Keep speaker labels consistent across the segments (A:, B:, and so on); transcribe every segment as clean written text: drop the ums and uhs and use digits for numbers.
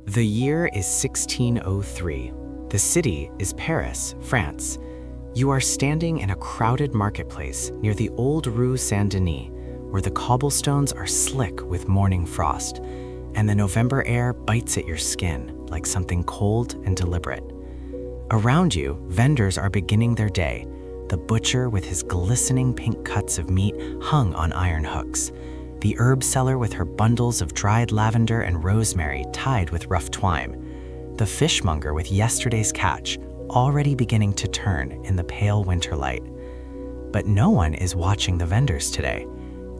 A: The year is 1603. The city is Paris, France. You are standing in a crowded marketplace near the old Rue Saint-Denis, where the cobblestones are slick with morning frost, and the November air bites at your skin like something cold and deliberate. Around you, vendors are beginning their day, the butcher with his glistening pink cuts of meat hung on iron hooks, the herb seller with her bundles of dried lavender and rosemary tied with rough twine, the fishmonger with yesterday's catch already beginning to turn in the pale winter light. But no one is watching the vendors today.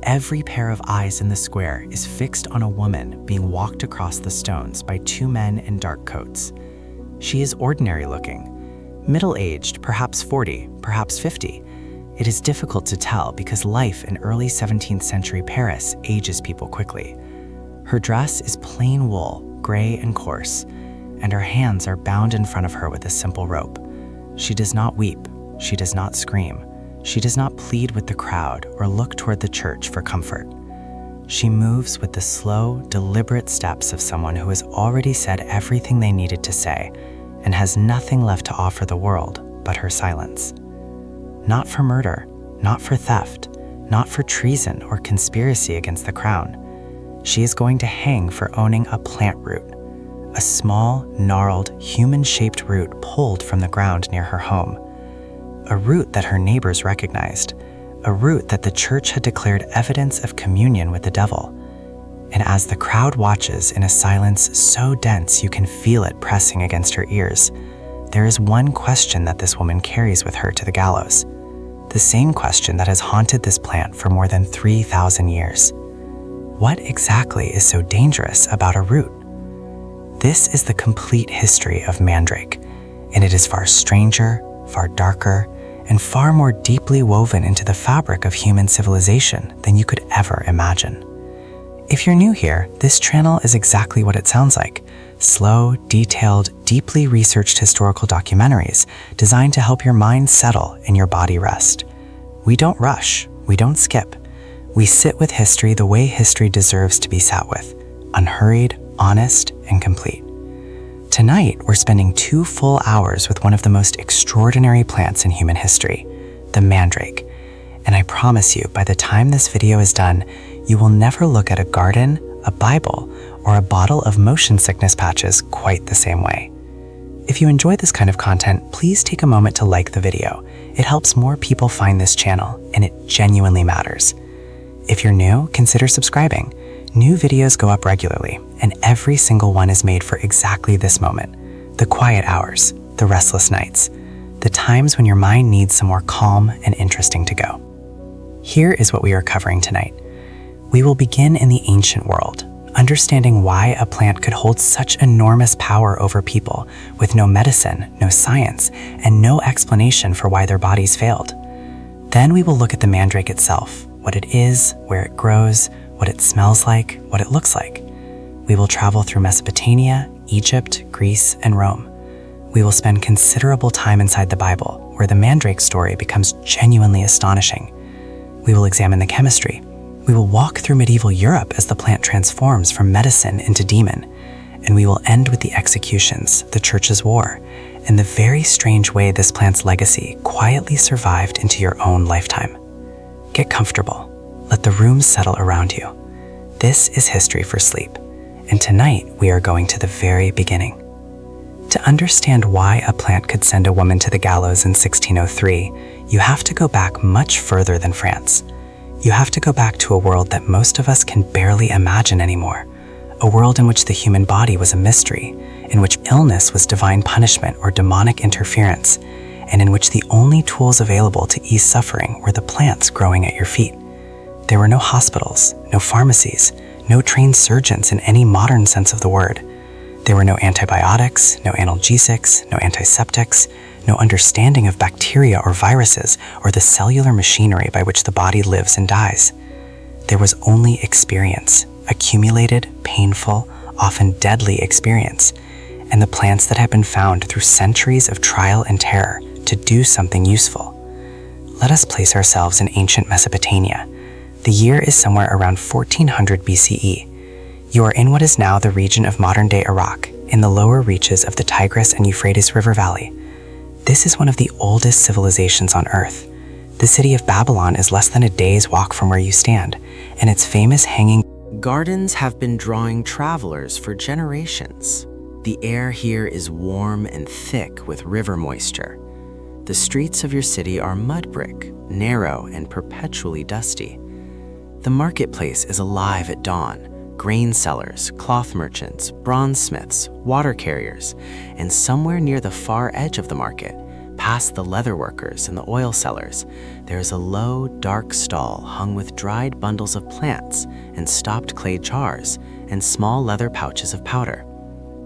A: Every pair of eyes in the square is fixed on a woman being walked across the stones by two men in dark coats. She is ordinary looking, middle-aged, perhaps 40, perhaps 50. It is difficult to tell because life in early 17th century Paris ages people quickly. Her dress is plain wool, gray and coarse, and her hands are bound in front of her with a simple rope. She does not weep, she does not scream, she does not plead with the crowd or look toward the church for comfort. She moves with the slow, deliberate steps of someone who has already said everything they needed to say and has nothing left to offer the world but her silence. Not for murder, not for theft, not for treason or conspiracy against the crown. She is going to hang for owning a plant root, a small, gnarled, human-shaped root pulled from the ground near her home. A root that her neighbors recognized, a root that the church had declared evidence of communion with the devil. And as the crowd watches in a silence so dense you can feel it pressing against her ears, there is one question that this woman carries with her to the gallows. The same question that has haunted this plant for more than 3,000 years. What exactly is so dangerous about a root? This is the complete history of Mandrake, and it is far stranger, far darker, and far more deeply woven into the fabric of human civilization than you could ever imagine. If you're new here, this channel is exactly what it sounds like. Slow, detailed, deeply researched historical documentaries designed to help your mind settle and your body rest. We don't rush, we don't skip. We sit with history the way history deserves to be sat with, unhurried, honest, and complete. Tonight, we're spending 2 full hours with one of the most extraordinary plants in human history, the mandrake. And I promise you, by the time this video is done, you will never look at a garden, a Bible, or a bottle of motion sickness patches quite the same way. If you enjoy this kind of content, please take a moment to like the video. It helps more people find this channel, and it genuinely matters. If you're new, consider subscribing. New videos go up regularly, and every single one is made for exactly this moment. The quiet hours, the restless nights, the times when your mind needs some more calm and interesting to go. Here is what we are covering tonight. We will begin in the ancient world, understanding why a plant could hold such enormous power over people with no medicine, no science, and no explanation for why their bodies failed. Then we will look at the mandrake itself, what it is, where it grows, what it smells like, what it looks like. We will travel through Mesopotamia, Egypt, Greece, and Rome. We will spend considerable time inside the Bible, where the mandrake story becomes genuinely astonishing. We will examine the chemistry. We will walk through medieval Europe as the plant transforms from medicine into demon. And we will end with the executions, the church's war, and the very strange way this plant's legacy quietly survived into your own lifetime. Get comfortable. Let the room settle around you. This is History for Sleep, and tonight we are going to the very beginning. To understand why a plant could send a woman to the gallows in 1603, you have to go back much further than France. You have to go back to a world that most of us can barely imagine anymore, a world in which the human body was a mystery, in which illness was divine punishment or demonic interference, and in which the only tools available to ease suffering were the plants growing at your feet. There were no hospitals, no pharmacies, no trained surgeons in any modern sense of the word. There were no antibiotics, no analgesics, no antiseptics, no understanding of bacteria or viruses or the cellular machinery by which the body lives and dies. There was only experience, accumulated, painful, often deadly experience, and the plants that had been found through centuries of trial and terror to do something useful. Let us place ourselves in ancient Mesopotamia. The year is somewhere around 1400 BCE. You are in what is now the region of modern-day Iraq, in the lower reaches of the Tigris and Euphrates River Valley. This is one of the oldest civilizations on Earth. The city of Babylon is less than a day's walk from where you stand, and its famous hanging gardens have been drawing travelers for generations. The air here is warm and thick with river moisture. The streets of your city are mud brick, narrow and perpetually dusty. The marketplace is alive at dawn. Grain sellers, cloth merchants, bronzesmiths, water carriers, and somewhere near the far edge of the market, past the leather workers and the oil sellers, there is a low, dark stall hung with dried bundles of plants and stopped clay jars and small leather pouches of powder.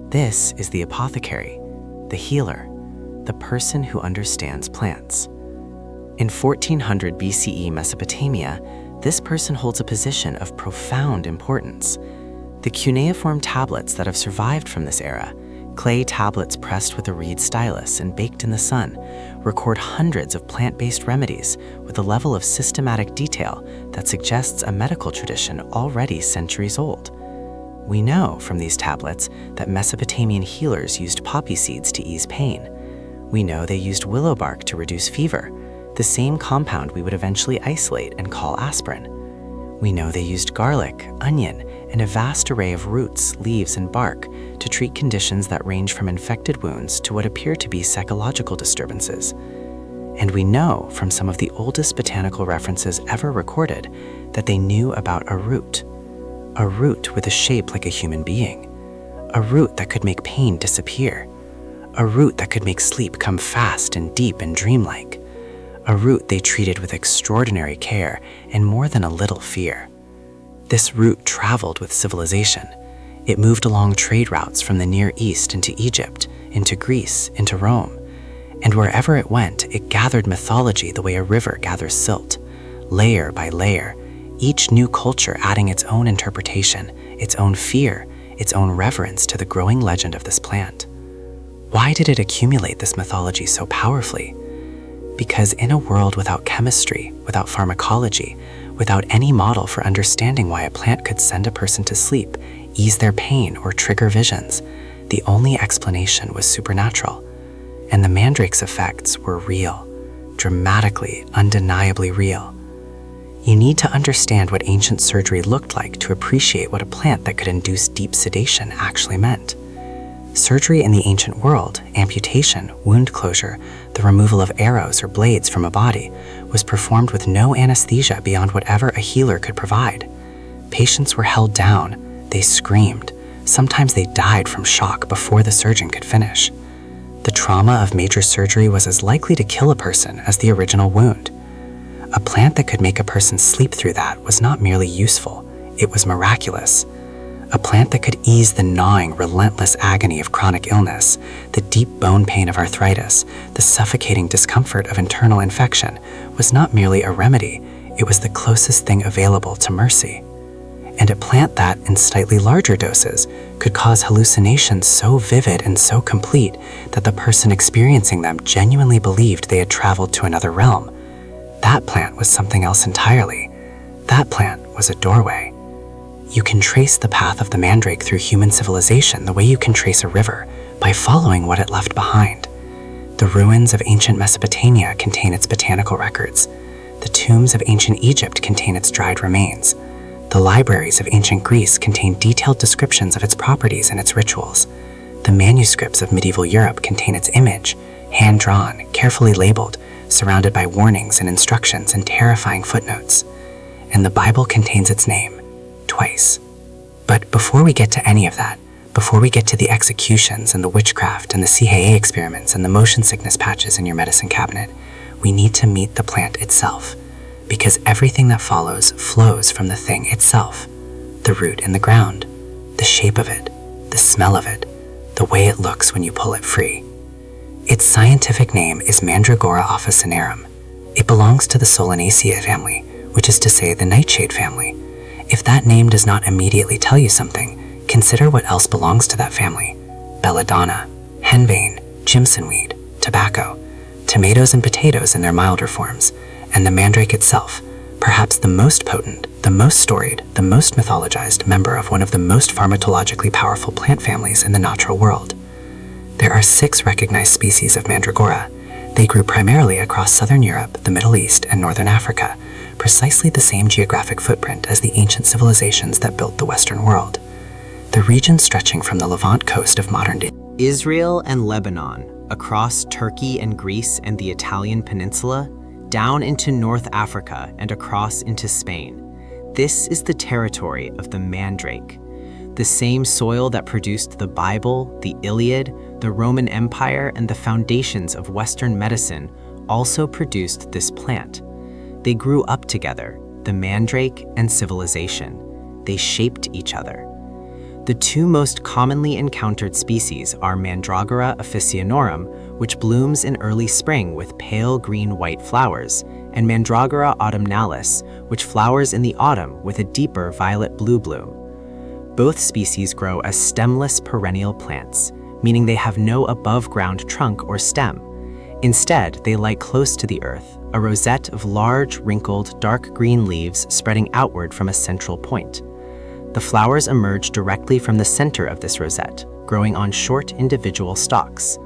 A: This is the apothecary, the healer, the person who understands plants. In 1400 BCE Mesopotamia, this person holds a position of profound importance. The cuneiform tablets that have survived from this era, clay tablets pressed with a reed stylus and baked in the sun, record hundreds of plant-based remedies with a level of systematic detail that suggests a medical tradition already centuries old. We know from these tablets that Mesopotamian healers used poppy seeds to ease pain. We know they used willow bark to reduce fever, the same compound we would eventually isolate and call aspirin. We know they used garlic, onion, and a vast array of roots, leaves, and bark to treat conditions that range from infected wounds to what appear to be psychological disturbances. And we know from some of the oldest botanical references ever recorded that they knew about a root with a shape like a human being, a root that could make pain disappear, a root that could make sleep come fast and deep and dreamlike, a root they treated with extraordinary care and more than a little fear. This root traveled with civilization. It moved along trade routes from the Near East into Egypt, into Greece, into Rome. And wherever it went, it gathered mythology the way a river gathers silt, layer by layer, each new culture adding its own interpretation, its own fear, its own reverence to the growing legend of this plant. Why did it accumulate this mythology so powerfully? Because in a world without chemistry, without pharmacology, without any model for understanding why a plant could send a person to sleep, ease their pain, or trigger visions, the only explanation was supernatural. And the mandrake's effects were real, dramatically, undeniably real. You need to understand what ancient surgery looked like to appreciate what a plant that could induce deep sedation actually meant. Surgery in the ancient world, amputation, wound closure, the removal of arrows or blades from a body, was performed with no anesthesia beyond whatever a healer could provide. Patients were held down, they screamed, sometimes they died from shock before the surgeon could finish. The trauma of major surgery was as likely to kill a person as the original wound. A plant that could make a person sleep through that was not merely useful, it was miraculous. A plant that could ease the gnawing, relentless agony of chronic illness, the deep bone pain of arthritis, the suffocating discomfort of internal infection, was not merely a remedy, it was the closest thing available to mercy. And a plant that, in slightly larger doses, could cause hallucinations so vivid and so complete that the person experiencing them genuinely believed they had traveled to another realm. That plant was something else entirely. That plant was a doorway. You can trace the path of the mandrake through human civilization the way you can trace a river, by following what it left behind. The ruins of ancient Mesopotamia contain its botanical records. The tombs of ancient Egypt contain its dried remains. The libraries of ancient Greece contain detailed descriptions of its properties and its rituals. The manuscripts of medieval Europe contain its image, hand-drawn, carefully labeled, surrounded by warnings and instructions and terrifying footnotes. And the Bible contains its name, twice. But before we get to any of that, before we get to the executions and the witchcraft and the CIA experiments and the motion sickness patches in your medicine cabinet, we need to meet the plant itself, because everything that follows flows from the thing itself, the root in the ground, the shape of it, the smell of it, the way it looks when you pull it free. Its scientific name is Mandragora officinarum. It belongs to the Solanaceae family, which is to say the nightshade family. If that name does not immediately tell you something, consider what else belongs to that family. Belladonna, henbane, jimsonweed, tobacco, tomatoes and potatoes in their milder forms, and the mandrake itself, perhaps the most potent, the most storied, the most mythologized member of one of the most pharmacologically powerful plant families in the natural world. There are 6 recognized species of Mandragora. They grew primarily across southern Europe, the Middle East, and northern Africa, precisely the same geographic footprint as the ancient civilizations that built the Western world. The region stretching from the Levant coast of modern-day
B: Israel and Lebanon, across Turkey and Greece and the Italian peninsula, down into North Africa and across into Spain. This is the territory of the mandrake. The same soil that produced the Bible, the Iliad, the Roman Empire, and the foundations of Western medicine also produced this plant. They grew up together, the mandrake and civilization. They shaped each other. The 2 most commonly encountered species are Mandragora officinarum, which blooms in early spring with pale green-white flowers, and Mandragora autumnalis, which flowers in the autumn with a deeper violet-blue bloom. Both species grow as stemless perennial plants, meaning they have no above-ground trunk or stem. Instead, they lie close to the earth, a rosette of large, wrinkled, dark green leaves spreading outward from a central point. The flowers emerge directly from the center of this rosette, growing on short individual stalks.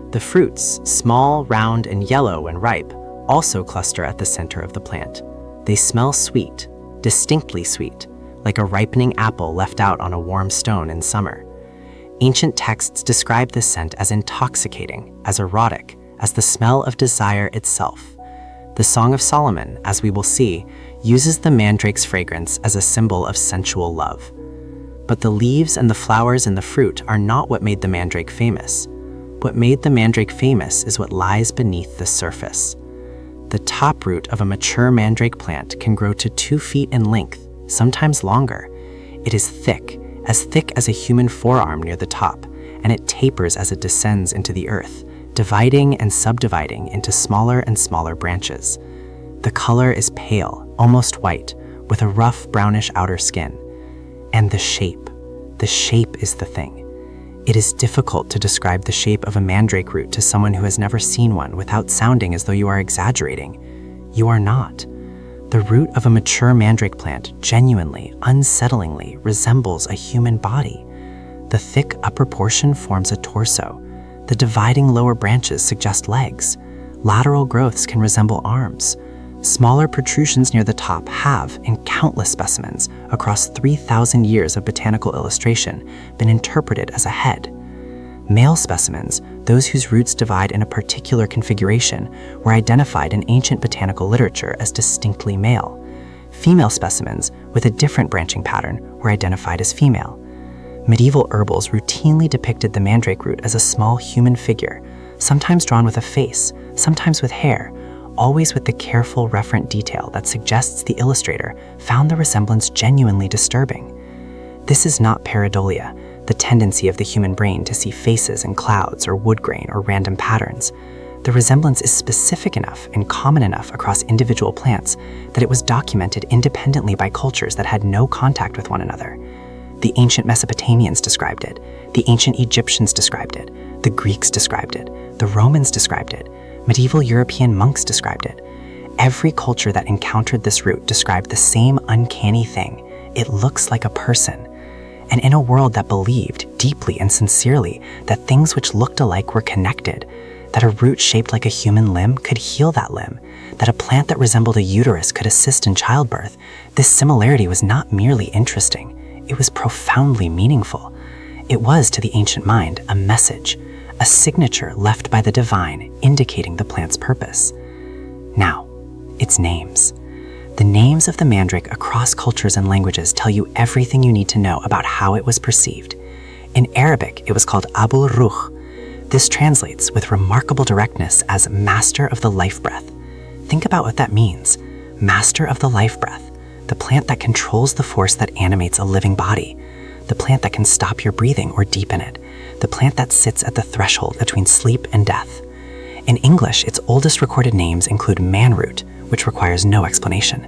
B: The fruits, small, round, and yellow when ripe, also cluster at the center of the plant. They smell sweet, distinctly sweet, like a ripening apple left out on a warm stone in summer. Ancient texts describe this scent as intoxicating, as erotic, as the smell of desire itself. The Song of Solomon, as we will see, uses the mandrake's fragrance as a symbol of sensual love. But the leaves and the flowers and the fruit are not what made the mandrake famous. What made the mandrake famous is what lies beneath the surface. The taproot of a mature mandrake plant can grow to 2 feet in length, sometimes longer. It is thick as a human forearm near the top, and it tapers as it descends into the earth, dividing and subdividing into smaller and smaller branches. The color is pale, almost white, with a rough brownish outer skin. And the shape is the thing. It is difficult to describe the shape of a mandrake root to someone who has never seen one without sounding as though you are exaggerating. You are not. The root of a mature mandrake plant genuinely, unsettlingly resembles a human body. The thick upper portion forms a torso. The dividing lower branches suggest legs. Lateral growths can resemble arms. Smaller protrusions near the top have, in countless specimens across 3,000 years of botanical illustration, been interpreted as a head. Male specimens, those whose roots divide in a particular configuration, were identified in ancient botanical literature as distinctly male. Female specimens, with a different branching pattern, were identified as female. Medieval herbals routinely depicted the mandrake root as a small human figure, sometimes drawn with a face, sometimes with hair, always with the careful referent detail that suggests the illustrator found the resemblance genuinely disturbing. This is not pareidolia, the tendency of the human brain to see faces in clouds or wood grain or random patterns. The resemblance is specific enough and common enough across individual plants that it was documented independently by cultures that had no contact with one another. The ancient Mesopotamians described it, the ancient Egyptians described it, the Greeks described it, the Romans described it, medieval European monks described it. Every culture that encountered this root described the same uncanny thing. It looks like a person. And in a world that believed, deeply and sincerely, that things which looked alike were connected, that a root shaped like a human limb could heal that limb, that a plant that resembled a uterus could assist in childbirth, this similarity was not merely interesting, it was profoundly meaningful. It was, to the ancient mind, a message, a signature left by the divine indicating the plant's purpose. Now, its names. The names of the mandrake across cultures and languages tell you everything you need to know about how it was perceived. In Arabic, it was called Abu Ruh. This translates with remarkable directness as master of the life breath. Think about what that means. Master of the life breath, the plant that controls the force that animates a living body, the plant that can stop your breathing or deepen it, the plant that sits at the threshold between sleep and death. In English, its oldest recorded names include manroot, which requires no explanation,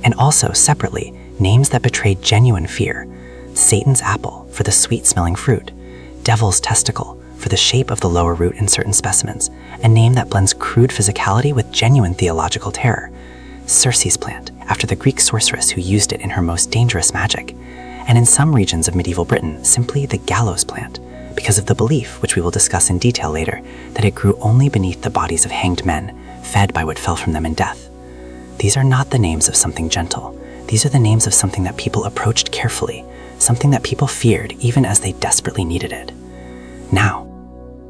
B: and also, separately, names that betray genuine fear. Satan's apple for the sweet-smelling fruit, devil's testicle for the shape of the lower root in certain specimens, a name that blends crude physicality with genuine theological terror. Circe's plant,
A: after the Greek sorceress who used it in her most dangerous magic, and in some regions of medieval Britain, simply the gallows plant, because of the belief, which we will discuss in detail later, that it grew only beneath the bodies of hanged men, fed by what fell from them in death. These are not the names of something gentle. These are the names of something that people approached carefully, something that people feared even as they desperately needed it. Now,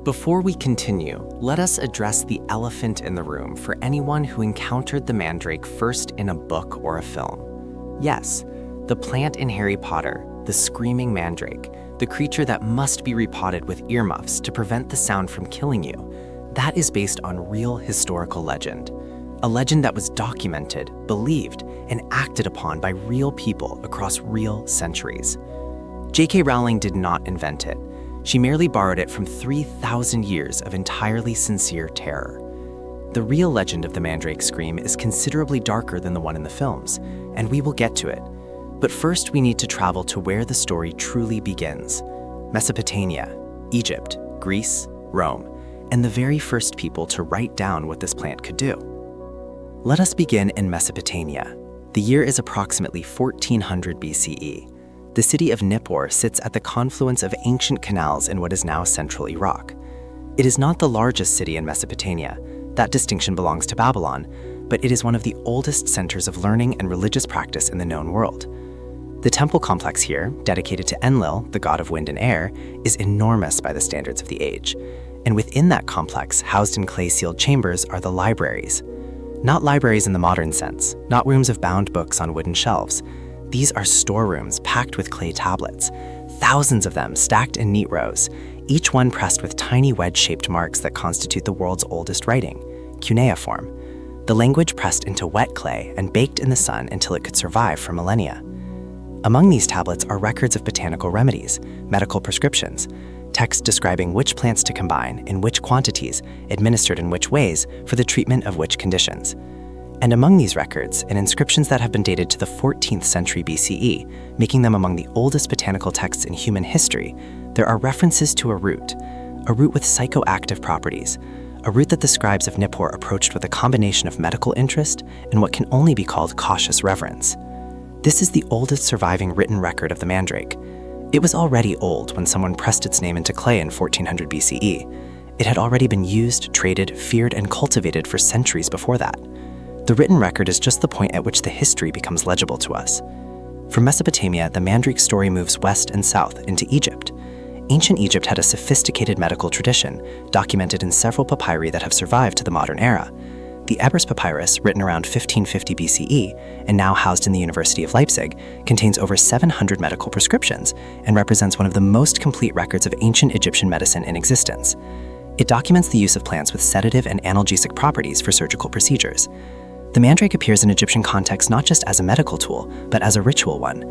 A: before we continue, let us address the elephant in the room for anyone who encountered the mandrake first in a book or a film. Yes, the plant in Harry Potter, the screaming mandrake, the creature that must be repotted with earmuffs to prevent the sound from killing you, that is based on real historical legend. A legend that was documented, believed, and acted upon by real people across real centuries. J.K. Rowling did not invent it. She merely borrowed it from 3,000 years of entirely sincere terror. The real legend of the Mandrake Scream is considerably darker than the one in the films, and we will get to it. But first we need to travel to where the story truly begins: Mesopotamia, Egypt, Greece, Rome, and the very first people to write down what this plant could do. Let us begin in Mesopotamia. The year is approximately 1400 BCE. The city of Nippur sits at the confluence of ancient canals in what is now central Iraq. It is not the largest city in Mesopotamia. That distinction belongs to Babylon, but it is one of the oldest centers of learning and religious practice in the known world. The temple complex here, dedicated to Enlil, the god of wind and air, is enormous by the standards of the age. And within that complex, housed in clay-sealed chambers, are the libraries. Not libraries in the modern sense, not rooms of bound books on wooden shelves. These are storerooms packed with clay tablets, thousands of them stacked in neat rows, each one pressed with tiny wedge-shaped marks that constitute the world's oldest writing, cuneiform, the language pressed into wet clay and baked in the sun until it could survive for millennia. Among these tablets are records of botanical remedies, medical prescriptions, texts describing which plants to combine, in which quantities, administered in which ways, for the treatment of which conditions. And among these records, and inscriptions that have been dated to the 14th century BCE, making them among the oldest botanical texts in human history, there are references to a root with psychoactive properties, a root that the scribes of Nippur approached with a combination of medical interest and what can only be called cautious reverence. This is the oldest surviving written record of the mandrake. It was already old when someone pressed its name into clay in 1400 BCE. It had already been used, traded, feared, and cultivated for centuries before that. The written record is just the point at which the history becomes legible to us. From Mesopotamia, the mandrake story moves west and south into Egypt. Ancient Egypt had a sophisticated medical tradition, documented in several papyri that have survived to the modern era. The Ebers Papyrus, written around 1550 BCE and now housed in the University of Leipzig, contains over 700 medical prescriptions and represents one of the most complete records of ancient Egyptian medicine in existence. It documents the use of plants with sedative and analgesic properties for surgical procedures. The mandrake appears in Egyptian context not just as a medical tool, but as a ritual one.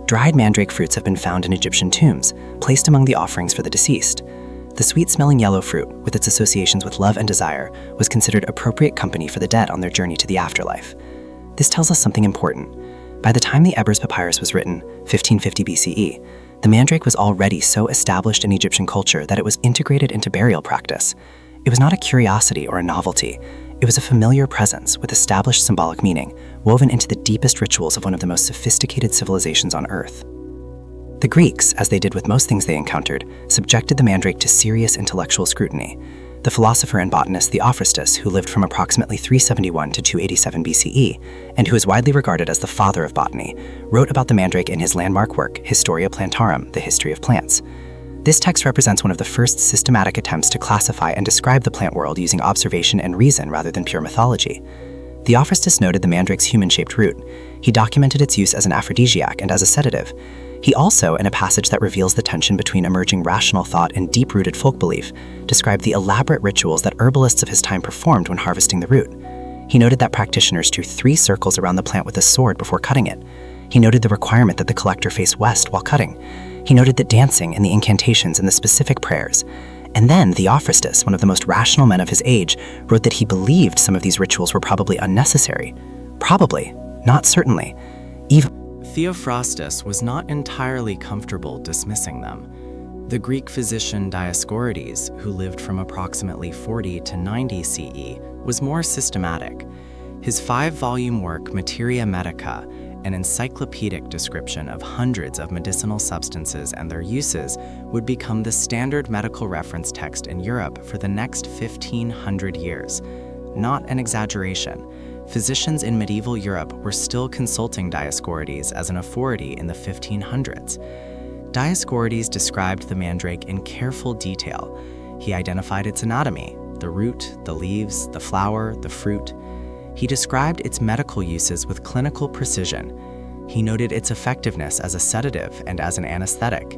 A: Dried mandrake fruits have been found in Egyptian tombs, placed among the offerings for the deceased. The sweet-smelling yellow fruit, with its associations with love and desire, was considered appropriate company for the dead on their journey to the afterlife. This tells us something important. By the time the Ebers Papyrus was written, 1550 BCE, the mandrake was already so established in Egyptian culture that it was integrated into burial practice. It was not a curiosity or a novelty. It was a familiar presence with established symbolic meaning, woven into the deepest rituals of one of the most sophisticated civilizations on Earth. The Greeks, as they did with most things they encountered, subjected the mandrake to serious intellectual scrutiny. The philosopher and botanist Theophrastus, who lived from approximately 371 to 287 BCE, and who is widely regarded as the father of botany, wrote about the mandrake in his landmark work, Historia Plantarum, The History of Plants. This text represents one of the first systematic attempts to classify and describe the plant world using observation and reason rather than pure mythology. Theophrastus noted the mandrake's human-shaped root. He documented its use as an aphrodisiac and as a sedative. He also, in a passage that reveals the tension between emerging rational thought and deep-rooted folk belief, described the elaborate rituals that herbalists of his time performed when harvesting the root. He noted that practitioners drew 3 circles around the plant with a sword before cutting it. He noted the requirement that the collector face west while cutting. He noted the dancing and the incantations and the specific prayers. And then Theophrastus, one of the most rational men of his age, wrote that he believed some of these rituals were probably unnecessary. Probably, not certainly. Even Theophrastus was not entirely comfortable dismissing them. The Greek physician Dioscorides, who lived from approximately 40 to 90 CE, was more systematic. His 5-volume work, Materia Medica, an encyclopedic description of hundreds of medicinal substances and their uses, would become the standard medical reference text in Europe for the next 1,500 years. Not an exaggeration. Physicians in medieval Europe were still consulting Dioscorides as an authority in the 1500s. Dioscorides described the mandrake in careful detail. He identified its anatomy, the root, the leaves, the flower, the fruit. He described its medical uses with clinical precision. He noted its effectiveness as a sedative and as an anesthetic.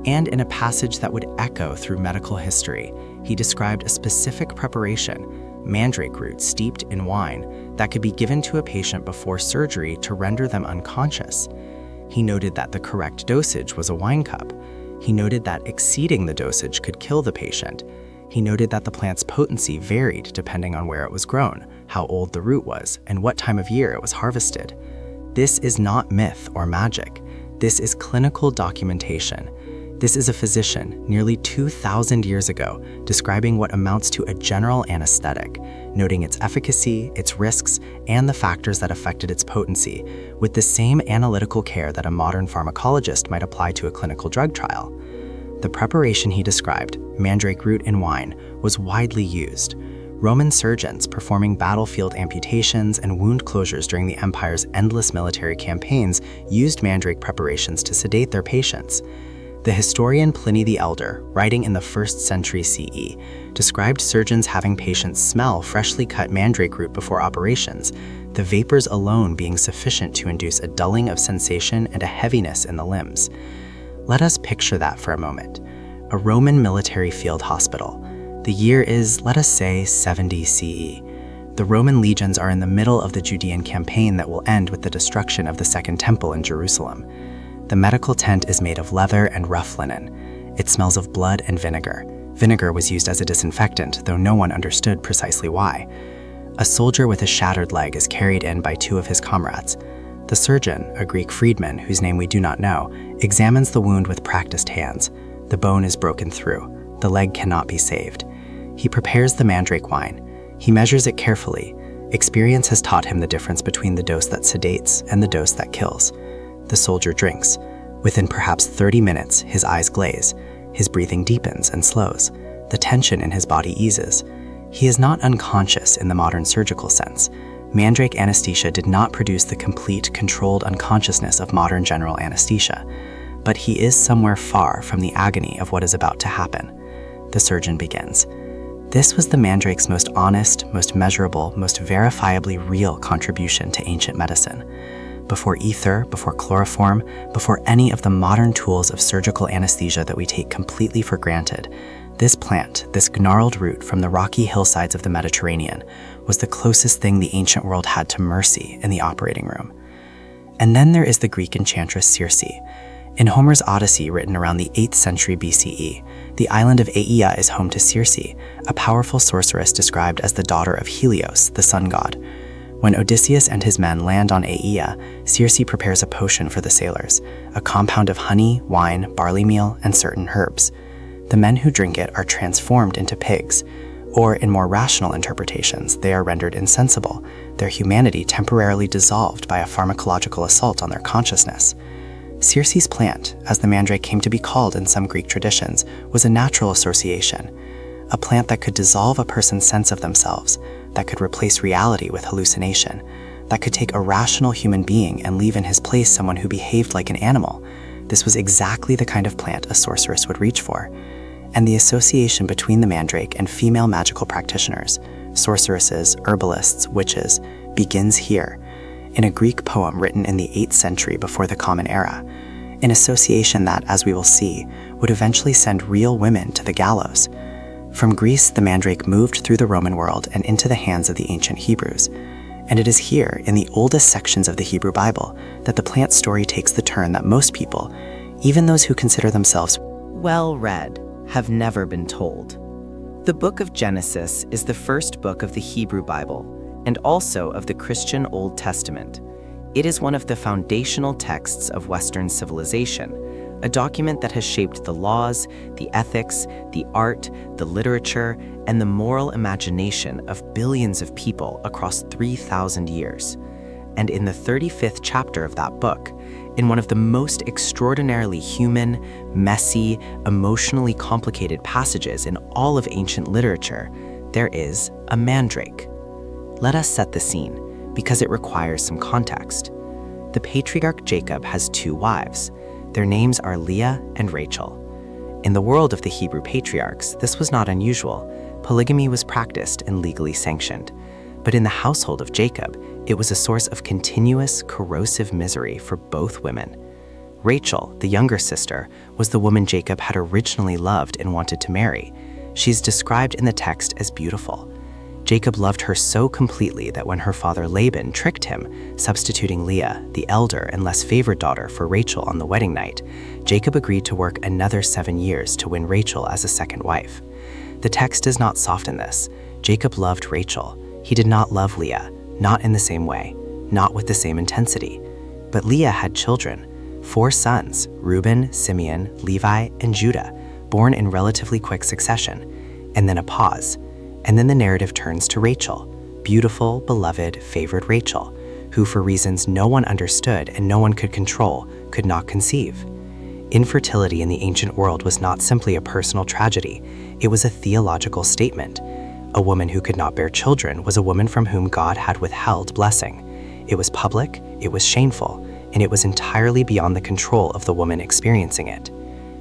A: And in a passage that would echo through medical history, he described a specific preparation, mandrake root steeped in wine, that could be given to a patient before surgery to render them unconscious. He noted that the correct dosage was a wine cup. He noted that exceeding the dosage could kill the patient. He noted that the plant's potency varied depending on where it was grown, how old the root was, and what time of year it was harvested. This is not myth or magic. This is clinical documentation. This is a physician, nearly 2,000 years ago, describing what amounts to a general anesthetic, noting its efficacy, its risks, and the factors that affected its potency, with the same analytical care that a modern pharmacologist might apply to a clinical drug trial. The preparation he described, mandrake root in wine, was widely used. Roman surgeons performing battlefield amputations and wound closures during the empire's endless military campaigns used mandrake preparations to sedate their patients. The historian Pliny the Elder, writing in the 1st century CE, described surgeons having patients smell freshly cut mandrake root before operations, the vapors alone being sufficient to induce a dulling of sensation and a heaviness in the limbs. Let us picture that for a moment. A Roman military field hospital. The year is, let us say, 70 CE. The Roman legions are in the middle of the Judean campaign that will end with the destruction of the Second Temple in Jerusalem. The medical tent is made of leather and rough linen. It smells of blood and vinegar. Vinegar was used as a disinfectant, though no one understood precisely why. A soldier with a shattered leg is carried in by 2 of his comrades. The surgeon, a Greek freedman whose name we do not know, examines the wound with practiced hands. The bone is broken through. The leg cannot be saved. He prepares the mandrake wine. He measures it carefully. Experience has taught him the difference between the dose that sedates and the dose that kills. The soldier drinks. Within perhaps 30 minutes, his eyes glaze. His breathing deepens and slows. The tension in his body eases. He is not unconscious in the modern surgical sense. Mandrake anesthesia did not produce the complete, controlled unconsciousness of modern general anesthesia, but he is somewhere far from the agony of what is about to happen. The surgeon begins. This was the mandrake's most honest, most measurable, most verifiably real contribution to ancient medicine. Before ether, before chloroform, before any of the modern tools of surgical anesthesia that we take completely for granted, this plant, this gnarled root from the rocky hillsides of the Mediterranean, was the closest thing the ancient world had to mercy in the operating room. And then there is the Greek enchantress Circe. In Homer's Odyssey, written around the 8th century BCE, the island of Aeaea is home to Circe, a powerful sorceress described as the daughter of Helios, the sun god. When Odysseus and his men land on Aeaea, Circe prepares a potion for the sailors, a compound of honey, wine, barley meal, and certain herbs. The men who drink it are transformed into pigs, or in more rational interpretations, they are rendered insensible, their humanity temporarily dissolved by a pharmacological assault on their consciousness. Circe's plant, as the mandrake came to be called in some Greek traditions, was a natural association, a plant that could dissolve a person's sense of themselves, that could replace reality with hallucination, that could take a rational human being and leave in his place someone who behaved like an animal. This was exactly the kind of plant a sorceress would reach for. And the association between the mandrake and female magical practitioners, sorceresses, herbalists, witches, begins here, in a Greek poem written in the 8th century before the Common Era, an association that, as we will see, would eventually send real women to the gallows. From Greece, the mandrake moved through the Roman world and into the hands of the ancient Hebrews. And it is here, in the oldest sections of the Hebrew Bible, that the plant story takes the turn that most people, even those who consider themselves well-read, have never been told. The book of Genesis is the first book of the Hebrew Bible, and also of the Christian Old Testament. It is one of the foundational texts of Western civilization, a document that has shaped the laws, the ethics, the art, the literature, and the moral imagination of billions of people across 3,000 years. And in the 35th chapter of that book, in one of the most extraordinarily human, messy, emotionally complicated passages in all of ancient literature, there is a mandrake. Let us set the scene, because it requires some context. The patriarch Jacob has 2 wives. Their names are Leah and Rachel. In the world of the Hebrew patriarchs, this was not unusual. Polygamy was practiced and legally sanctioned. But in the household of Jacob, it was a source of continuous, corrosive misery for both women. Rachel, the younger sister, was the woman Jacob had originally loved and wanted to marry. She's described in the text as beautiful. Jacob loved her so completely that when her father Laban tricked him, substituting Leah, the elder and less favored daughter, for Rachel on the wedding night, Jacob agreed to work another 7 years to win Rachel as a second wife. The text does not soften this. Jacob loved Rachel. He did not love Leah, not in the same way, not with the same intensity. But Leah had children, 4 sons, Reuben, Simeon, Levi, and Judah, born in relatively quick succession, and then a pause. And then the narrative turns to Rachel, beautiful, beloved, favored Rachel, who for reasons no one understood and no one could control, could not conceive. Infertility in the ancient world was not simply a personal tragedy, it was a theological statement. A woman who could not bear children was a woman from whom God had withheld blessing. It was public, it was shameful, and it was entirely beyond the control of the woman experiencing it.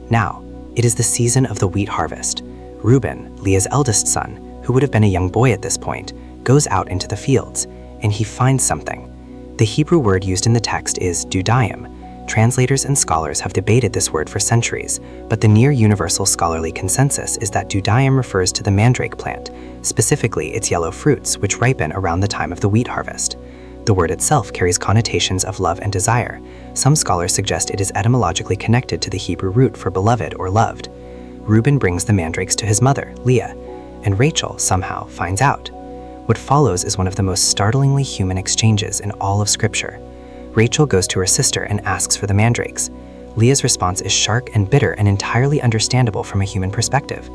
A: Now, it is the season of the wheat harvest. Reuben, Leah's eldest son, who would have been a young boy at this point, goes out into the fields, and he finds something. The Hebrew word used in the text is dudaim. Translators and scholars have debated this word for centuries, but the near-universal scholarly consensus is that dudaim refers to the mandrake plant, specifically its yellow fruits, which ripen around the time of the wheat harvest. The word itself carries connotations of love and desire. Some scholars suggest it is etymologically connected to the Hebrew root for beloved or loved. Reuben brings the mandrakes to his mother, Leah, and Rachel somehow finds out. What follows is one of the most startlingly human exchanges in all of Scripture. Rachel goes to her sister and asks for the mandrakes. Leah's response is sharp and bitter and entirely understandable from a human perspective.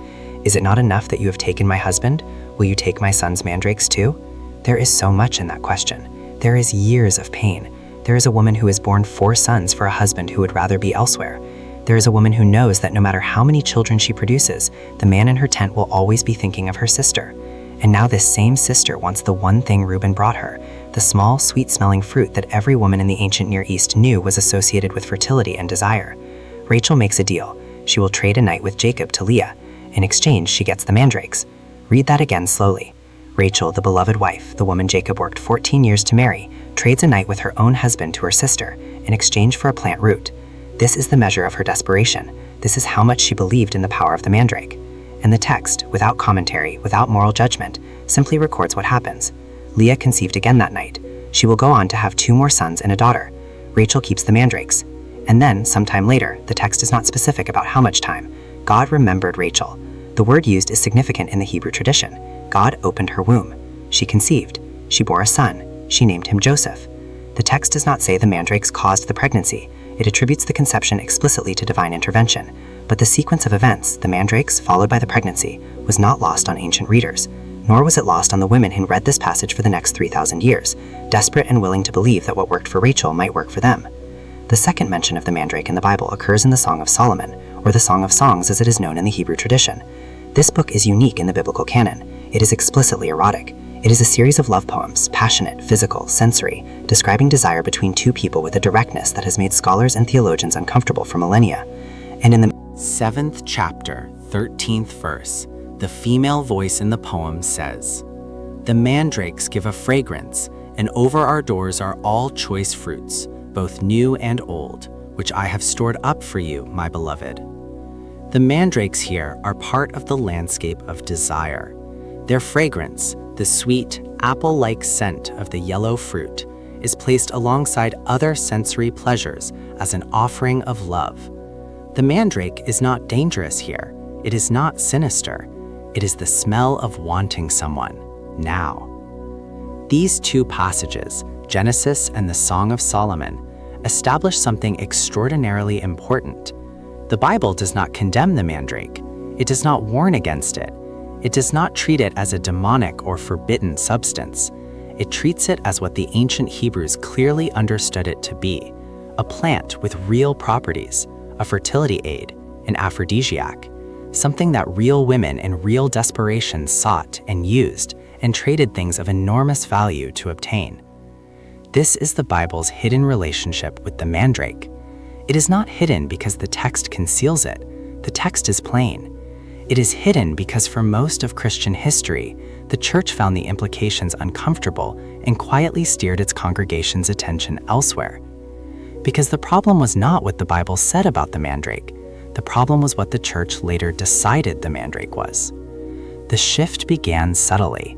A: Is it not enough that you have taken my husband? Will you take my son's mandrakes too? There is so much in that question. There is years of pain. There is a woman who has borne 4 sons for a husband who would rather be elsewhere. There is a woman who knows that no matter how many children she produces, the man in her tent will always be thinking of her sister. And now this same sister wants the one thing Reuben brought her, the small, sweet-smelling fruit that every woman in the ancient Near East knew was associated with fertility and desire. Rachel makes a deal. She will trade a night with Jacob to Leah. In exchange, she gets the mandrakes. Read that again slowly. Rachel, the beloved wife, the woman Jacob worked 14 years to marry, trades a night with her own husband to her sister in exchange for a plant root. This is the measure of her desperation. This is how much she believed in the power of the mandrake. And the text, without commentary, without moral judgment, simply records what happens. Leah conceived again that night. She will go on to have 2 more sons and a daughter. Rachel keeps the mandrakes. And then, sometime later, the text is not specific about how much time, God remembered Rachel. The word used is significant in the Hebrew tradition. God opened her womb. She conceived. She bore a son. She named him Joseph. The text does not say the mandrakes caused the pregnancy. It attributes the conception explicitly to divine intervention. But the sequence of events, the mandrakes followed by the pregnancy, was not lost on ancient readers, nor was it lost on the women who read this passage for the next 3,000 years, desperate and willing to believe that what worked for Rachel might work for them. The second mention of the mandrake in the Bible occurs in the Song of Solomon, or the Song of Songs as it is known in the Hebrew tradition. This book is unique in the biblical canon. It is explicitly erotic. It is a series of love poems, passionate, physical, sensory, describing desire between 2 people with a directness that has made scholars and theologians uncomfortable for millennia. And in the 7th chapter, 13th verse, the female voice in the poem says, "The mandrakes give a fragrance, and over our doors are all choice fruits, both new and old, which I have stored up for you, my beloved." The mandrakes here are part of the landscape of desire. Their fragrance, the sweet, apple-like scent of the yellow fruit, is placed alongside other sensory pleasures as an offering of love. The mandrake is not dangerous here. It is not sinister. It is the smell of wanting someone, now. These 2 passages, Genesis and the Song of Solomon, establish something extraordinarily important. The Bible does not condemn the mandrake. It does not warn against it. It does not treat it as a demonic or forbidden substance. It treats it as what the ancient Hebrews clearly understood it to be, a plant with real properties, a fertility aid, an aphrodisiac, something that real women in real desperation sought and used and traded things of enormous value to obtain. This is the Bible's hidden relationship with the mandrake. It is not hidden because the text conceals it. The text is plain. It is hidden because for most of Christian history, the church found the implications uncomfortable and quietly steered its congregation's attention elsewhere. Because the problem was not what the Bible said about the mandrake. The problem was what the church later decided the mandrake was. The shift began subtly.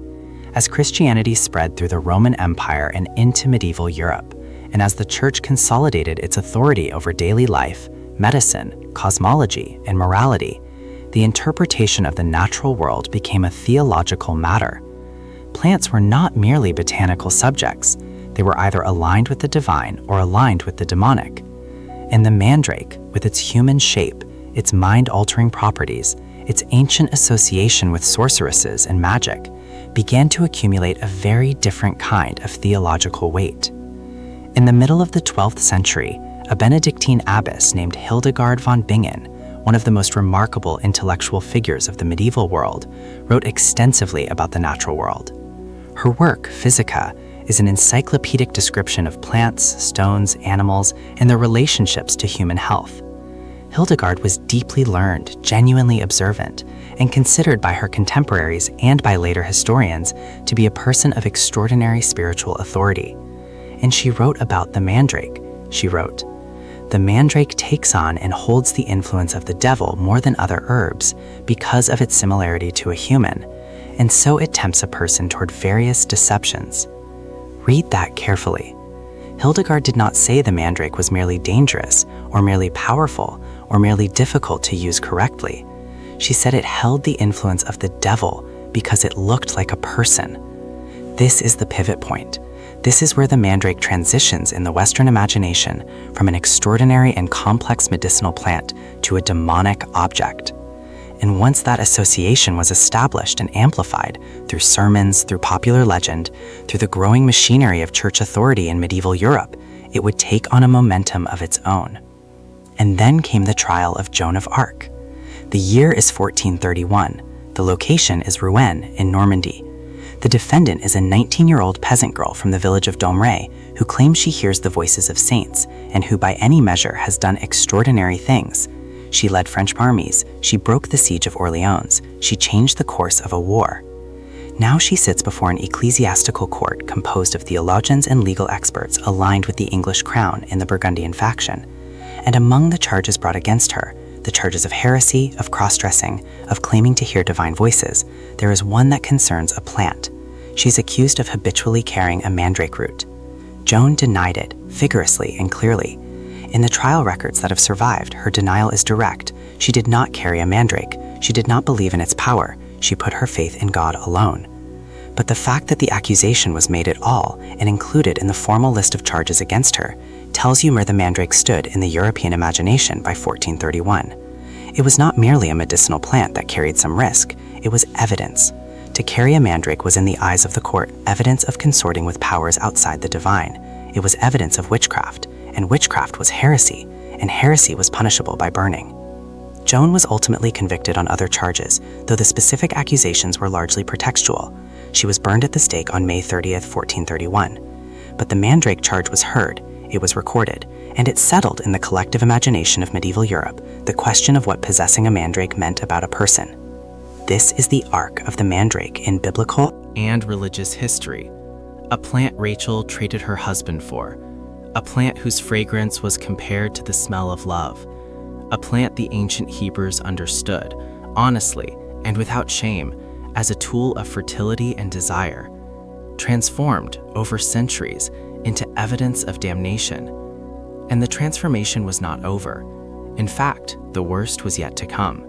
A: As Christianity spread through the Roman Empire and into medieval Europe, and as the church consolidated its authority over daily life, medicine, cosmology, and morality, the interpretation of the natural world became a theological matter. Plants were not merely botanical subjects. They were either aligned with the divine or aligned with the demonic. And the mandrake, with its human shape, its mind-altering properties, its ancient association with sorceresses and magic, began to accumulate a very different kind of theological weight. In the middle of the 12th century, a Benedictine abbess named Hildegard von Bingen, one of the most remarkable intellectual figures of the medieval world, wrote extensively about the natural world. Her work, Physica, is an encyclopedic description of plants, stones, animals, and their relationships to human health. Hildegard was deeply learned, genuinely observant, and considered by her contemporaries and by later historians to be a person of extraordinary spiritual authority. And she wrote about the mandrake. She wrote, "The mandrake takes on and holds the influence of the devil more than other herbs because of its similarity to a human, and so it tempts a person toward various deceptions." Read that carefully. Hildegard did not say the mandrake was merely dangerous, or merely powerful, or merely difficult to use correctly. She said it held the influence of the devil because it looked like a person. This is the pivot point. This is where the mandrake transitions in the Western imagination from an extraordinary and complex medicinal plant to a demonic object. And once that association was established and amplified through sermons, through popular legend, through the growing machinery of church authority in medieval Europe, it would take on a momentum of its own. And then came the trial of Joan of Arc. The year is 1431. The location is Rouen in Normandy. The defendant is a 19-year-old peasant girl from the village of Domrée who claims she hears the voices of saints and who by any measure has done extraordinary things. She led French armies, she broke the siege of Orleans, she changed the course of a war. Now she sits before an ecclesiastical court composed of theologians and legal experts aligned with the English crown in the Burgundian faction. And among the charges brought against her, the charges of heresy, of cross-dressing, of claiming to hear divine voices, there is one that concerns a plant. She's accused of habitually carrying a mandrake root. Joan denied it, vigorously and clearly. In the trial records that have survived, her denial is direct. She did not carry a mandrake. She did not believe in its power. She put her faith in God alone. But the fact that the accusation was made at all and included in the formal list of charges against her tells you where the mandrake stood in the European imagination by 1431. It was not merely a medicinal plant that carried some risk. It was evidence. To carry a mandrake was in the eyes of the court evidence of consorting with powers outside the divine. It was evidence of witchcraft, and witchcraft was heresy, and heresy was punishable by burning. Joan was ultimately convicted on other charges, though the specific accusations were largely pretextual. She was burned at the stake on May 30th, 1431. But the mandrake charge was heard, it was recorded, and it settled in the collective imagination of medieval Europe the question of what possessing a mandrake meant about a person. This is the arc of the mandrake in biblical
C: and religious history. A plant Rachel traded her husband for. A plant whose fragrance was compared to the smell of love. A plant the ancient Hebrews understood, honestly and without shame, as a tool of fertility and desire, transformed over centuries into evidence of damnation. And the transformation was not over. In fact, the worst was yet to come.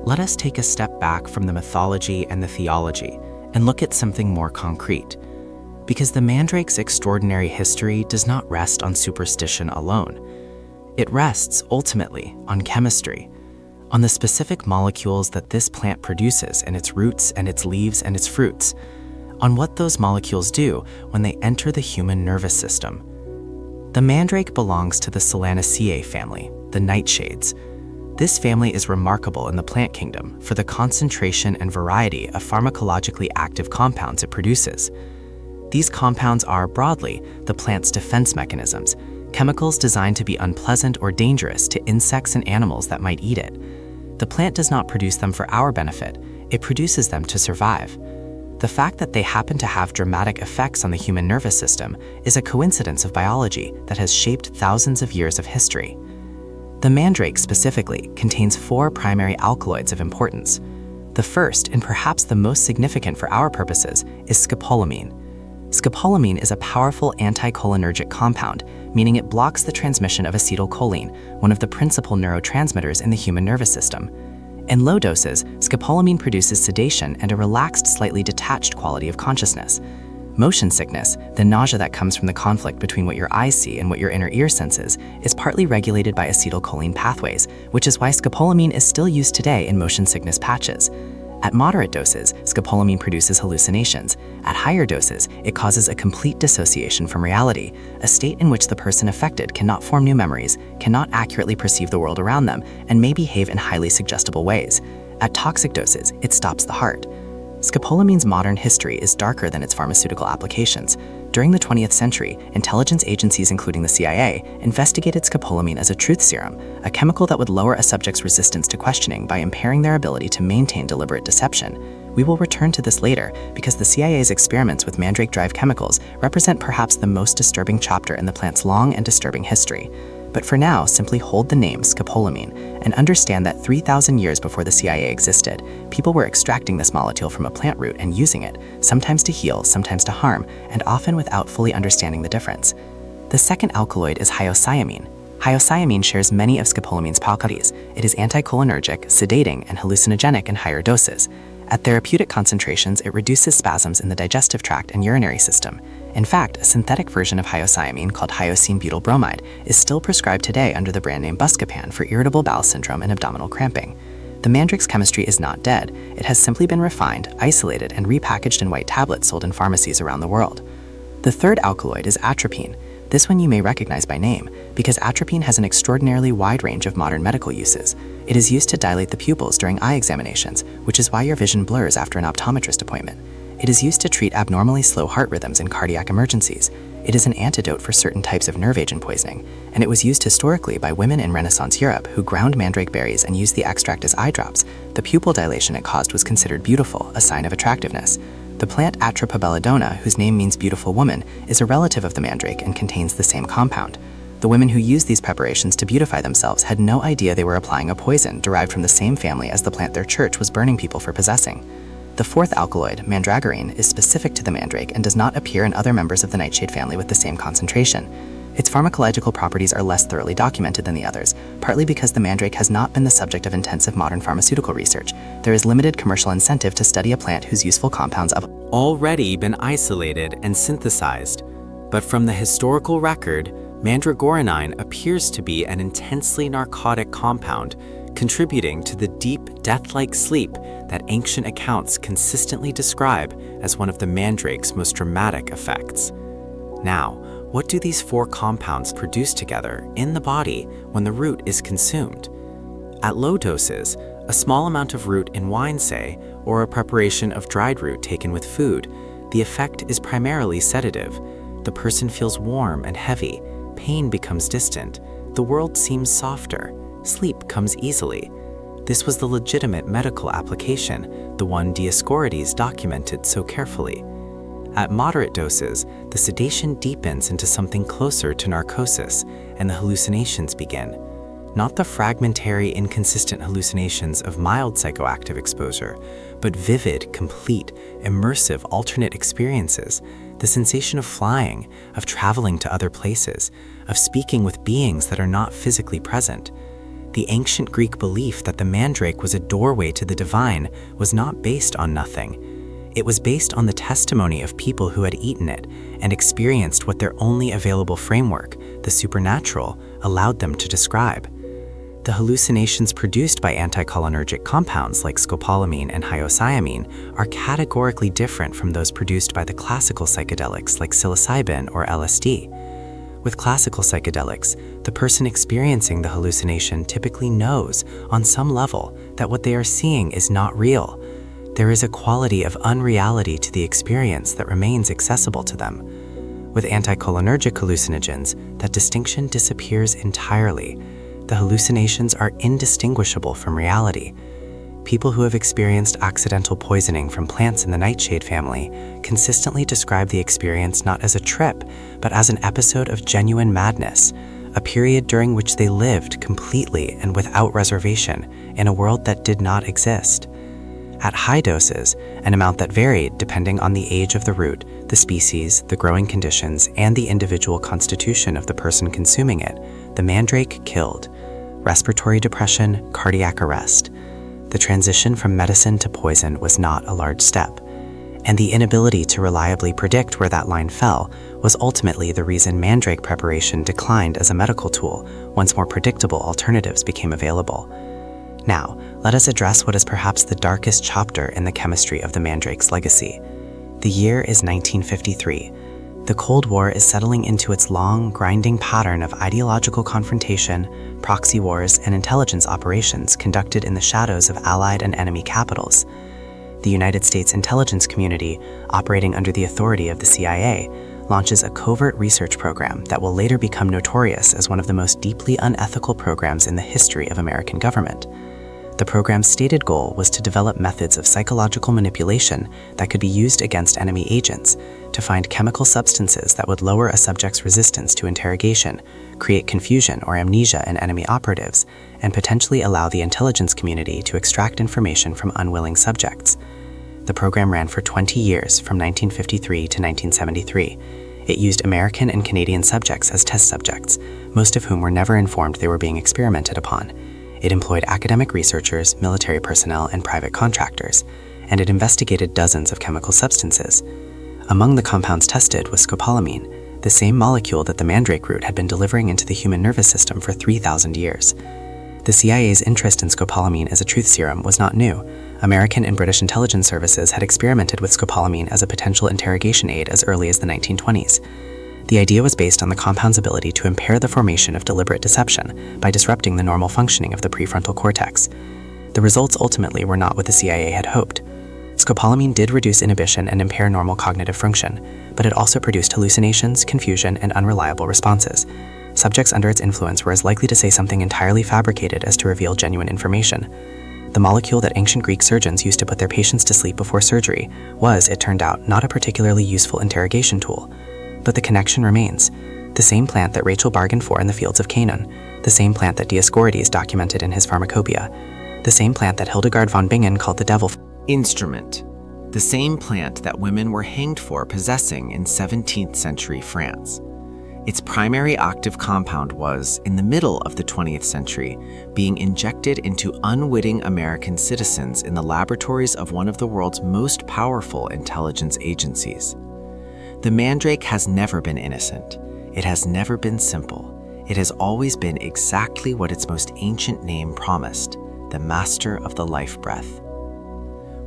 C: Let us take a step back from the mythology and the theology and look at something more concrete. Because the mandrake's extraordinary history does not rest on superstition alone. It rests, ultimately, on chemistry, on the specific molecules that this plant produces in its roots and its leaves and its fruits, on what those molecules do when they enter the human nervous system. The mandrake belongs to the Solanaceae family, the nightshades. This family is remarkable in the plant kingdom for the concentration and variety of pharmacologically active compounds it produces. These compounds are, broadly, the plant's defense mechanisms, chemicals designed to be unpleasant or dangerous to insects and animals that might eat it. The plant does not produce them for our benefit, it produces them to survive. The fact that they happen to have dramatic effects on the human nervous system is a coincidence of biology that has shaped thousands of years of history. The mandrake specifically contains 4 primary alkaloids of importance. The first, and perhaps the most significant for our purposes, is scopolamine. Scopolamine is a powerful anticholinergic compound, meaning it blocks the transmission of acetylcholine, one of the principal neurotransmitters in the human nervous system. In low doses, scopolamine produces sedation and a relaxed, slightly detached quality of consciousness. Motion sickness, the nausea that comes from the conflict between what your eyes see and what your inner ear senses, is partly regulated by acetylcholine pathways, which is why scopolamine is still used today in motion sickness patches. At moderate doses, scopolamine produces hallucinations. At higher doses, it causes a complete dissociation from reality, a state in which the person affected cannot form new memories, cannot accurately perceive the world around them, and may behave in highly suggestible ways. At toxic doses, it stops the heart. Scopolamine's modern history is darker than its pharmaceutical applications. During the 20th century, intelligence agencies including the CIA investigated scopolamine as a truth serum, a chemical that would lower a subject's resistance to questioning by impairing their ability to maintain deliberate deception. We will return to this later because the CIA's experiments with mandrake-derived chemicals represent perhaps the most disturbing chapter in the plant's long and disturbing history. But for now, simply hold the name scopolamine and understand that 3,000 years before the CIA existed, people were extracting this molecule from a plant root and using it, sometimes to heal, sometimes to harm, and often without fully understanding the difference. The second alkaloid is hyoscyamine. Hyoscyamine shares many of scopolamine's properties. It is anticholinergic, sedating, and hallucinogenic in higher doses. At therapeutic concentrations, it reduces spasms in the digestive tract and urinary system. In fact, a synthetic version of hyoscyamine called hyoscine butyl bromide is still prescribed today under the brand name Buscopan for irritable bowel syndrome and abdominal cramping. The mandrake's chemistry is not dead. It has simply been refined, isolated, and repackaged in white tablets sold in pharmacies around the world. The third alkaloid is atropine. This one you may recognize by name, because atropine has an extraordinarily wide range of modern medical uses. It is used to dilate the pupils during eye examinations, which is why your vision blurs after an optometrist appointment. It is used to treat abnormally slow heart rhythms in cardiac emergencies. It is an antidote for certain types of nerve agent poisoning, and it was used historically by women in Renaissance Europe who ground mandrake berries and used the extract as eye drops. The pupil dilation it caused was considered beautiful, a sign of attractiveness. The plant Atropa belladonna, whose name means beautiful woman, is a relative of the mandrake and contains the same compound. The women who used these preparations to beautify themselves had no idea they were applying a poison derived from the same family as the plant their church was burning people for possessing. The fourth alkaloid, mandragorine, is specific to the mandrake and does not appear in other members of the nightshade family with the same concentration. Its pharmacological properties are less thoroughly documented than the others, partly because the mandrake has not been the subject of intensive modern pharmaceutical research. There is limited commercial incentive to study a plant whose useful compounds have
B: already been isolated and synthesized. But from the historical record, mandragorinine appears to be an intensely narcotic compound, contributing to the deep, death-like sleep that ancient accounts consistently describe as one of the mandrake's most dramatic effects. Now, what do these 4 compounds produce together in the body when the root is consumed? At low doses, a small amount of root in wine, say, or a preparation of dried root taken with food, the effect is primarily sedative. The person feels warm and heavy, pain becomes distant, the world seems softer, sleep comes easily. This was the legitimate medical application, the one Dioscorides documented so carefully. At moderate doses, the sedation deepens into something closer to narcosis, and the hallucinations begin. Not the fragmentary, inconsistent hallucinations of mild psychoactive exposure, but vivid, complete, immersive, alternate experiences, the sensation of flying, of traveling to other places, of speaking with beings that are not physically present. The ancient Greek belief that the mandrake was a doorway to the divine was not based on nothing. It was based on the testimony of people who had eaten it and experienced what their only available framework, the supernatural, allowed them to describe.
A: the hallucinations produced by anticholinergic compounds like scopolamine and hyoscyamine are categorically different from those produced by the classical psychedelics like psilocybin or LSD. With classical psychedelics, the person experiencing the hallucination typically knows, on some level, that what they are seeing is not real. There is a quality of unreality to the experience that remains accessible to them. With anticholinergic hallucinogens, that distinction disappears entirely. The hallucinations are indistinguishable from reality. People who have experienced accidental poisoning from plants in the nightshade family consistently describe the experience not as a trip, but as an episode of genuine madness, a period during which they lived completely and without reservation in a world that did not exist. At high doses, an amount that varied depending on the age of the root, the species, the growing conditions, and the individual constitution of the person consuming it, the mandrake killed. Respiratory depression, cardiac arrest. The transition from medicine to poison was not a large step, and the inability to reliably predict where that line fell was ultimately the reason mandrake preparation declined as a medical tool once more predictable alternatives became available. Now, let us address what is perhaps the darkest chapter in the chemistry of the mandrake's legacy. The year is 1953. The Cold War is settling into its long, grinding pattern of ideological confrontation, proxy wars, and intelligence operations conducted in the shadows of Allied and enemy capitals. The United States intelligence community, operating under the authority of the CIA, launches a covert research program that will later become notorious as one of the most deeply unethical programs in the history of American government. The program's stated goal was to develop methods of psychological manipulation that could be used against enemy agents, to find chemical substances that would lower a subject's resistance to interrogation, create confusion or amnesia in enemy operatives, and potentially allow the intelligence community to extract information from unwilling subjects. The program ran for 20 years, from 1953 to 1973. It used American and Canadian subjects as test subjects, most of whom were never informed they were being experimented upon. It employed academic researchers, military personnel, and private contractors, and it investigated dozens of chemical substances. Among the compounds tested was scopolamine, the same molecule that the mandrake root had been delivering into the human nervous system for 3,000 years. The CIA's interest in scopolamine as a truth serum was not new. American and British intelligence services had experimented with scopolamine as a potential interrogation aid as early as the 1920s. The idea was based on the compound's ability to impair the formation of deliberate deception by disrupting the normal functioning of the prefrontal cortex. The results ultimately were not what the CIA had hoped. Scopolamine did reduce inhibition and impair normal cognitive function, but it also produced hallucinations, confusion, and unreliable responses. Subjects under its influence were as likely to say something entirely fabricated as to reveal genuine information. The molecule that ancient Greek surgeons used to put their patients to sleep before surgery was, it turned out, not a particularly useful interrogation tool. But the connection remains. The same plant that Rachel bargained for in the fields of Canaan, the same plant that Dioscorides documented in his pharmacopeia, the same plant that Hildegard von Bingen called the devil.
C: Instrument. The same plant that women were hanged for possessing in 17th-century France. Its primary active compound was, in the middle of the 20th century, being injected into unwitting American citizens in the laboratories of one of the world's most powerful intelligence agencies. The mandrake has never been innocent. It has never been simple. It has always been exactly what its most ancient name promised, the master of the life breath.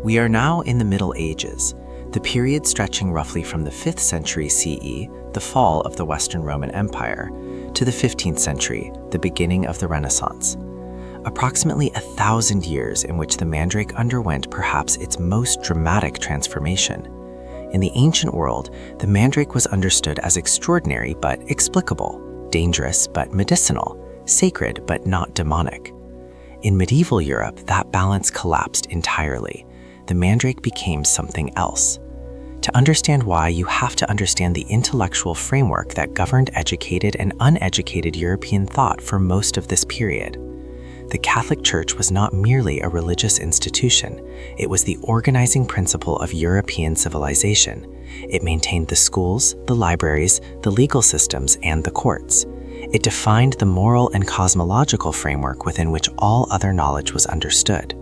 C: We are now in the Middle Ages, the period stretching roughly from the 5th century CE, the fall of the Western Roman Empire, to the 15th century, the beginning of the Renaissance. Approximately 1,000 years in which the mandrake underwent perhaps its most dramatic transformation. In the ancient world, the mandrake was understood as extraordinary but explicable, dangerous but medicinal, sacred but not demonic. In medieval Europe, that balance collapsed entirely. The mandrake became something else. To understand why, you have to understand the intellectual framework that governed educated and uneducated European thought for most of this period. The Catholic Church was not merely a religious institution, it was the organizing principle of European civilization. It maintained the schools, the libraries, the legal systems, and the courts. It defined the moral and cosmological framework within which all other knowledge was understood.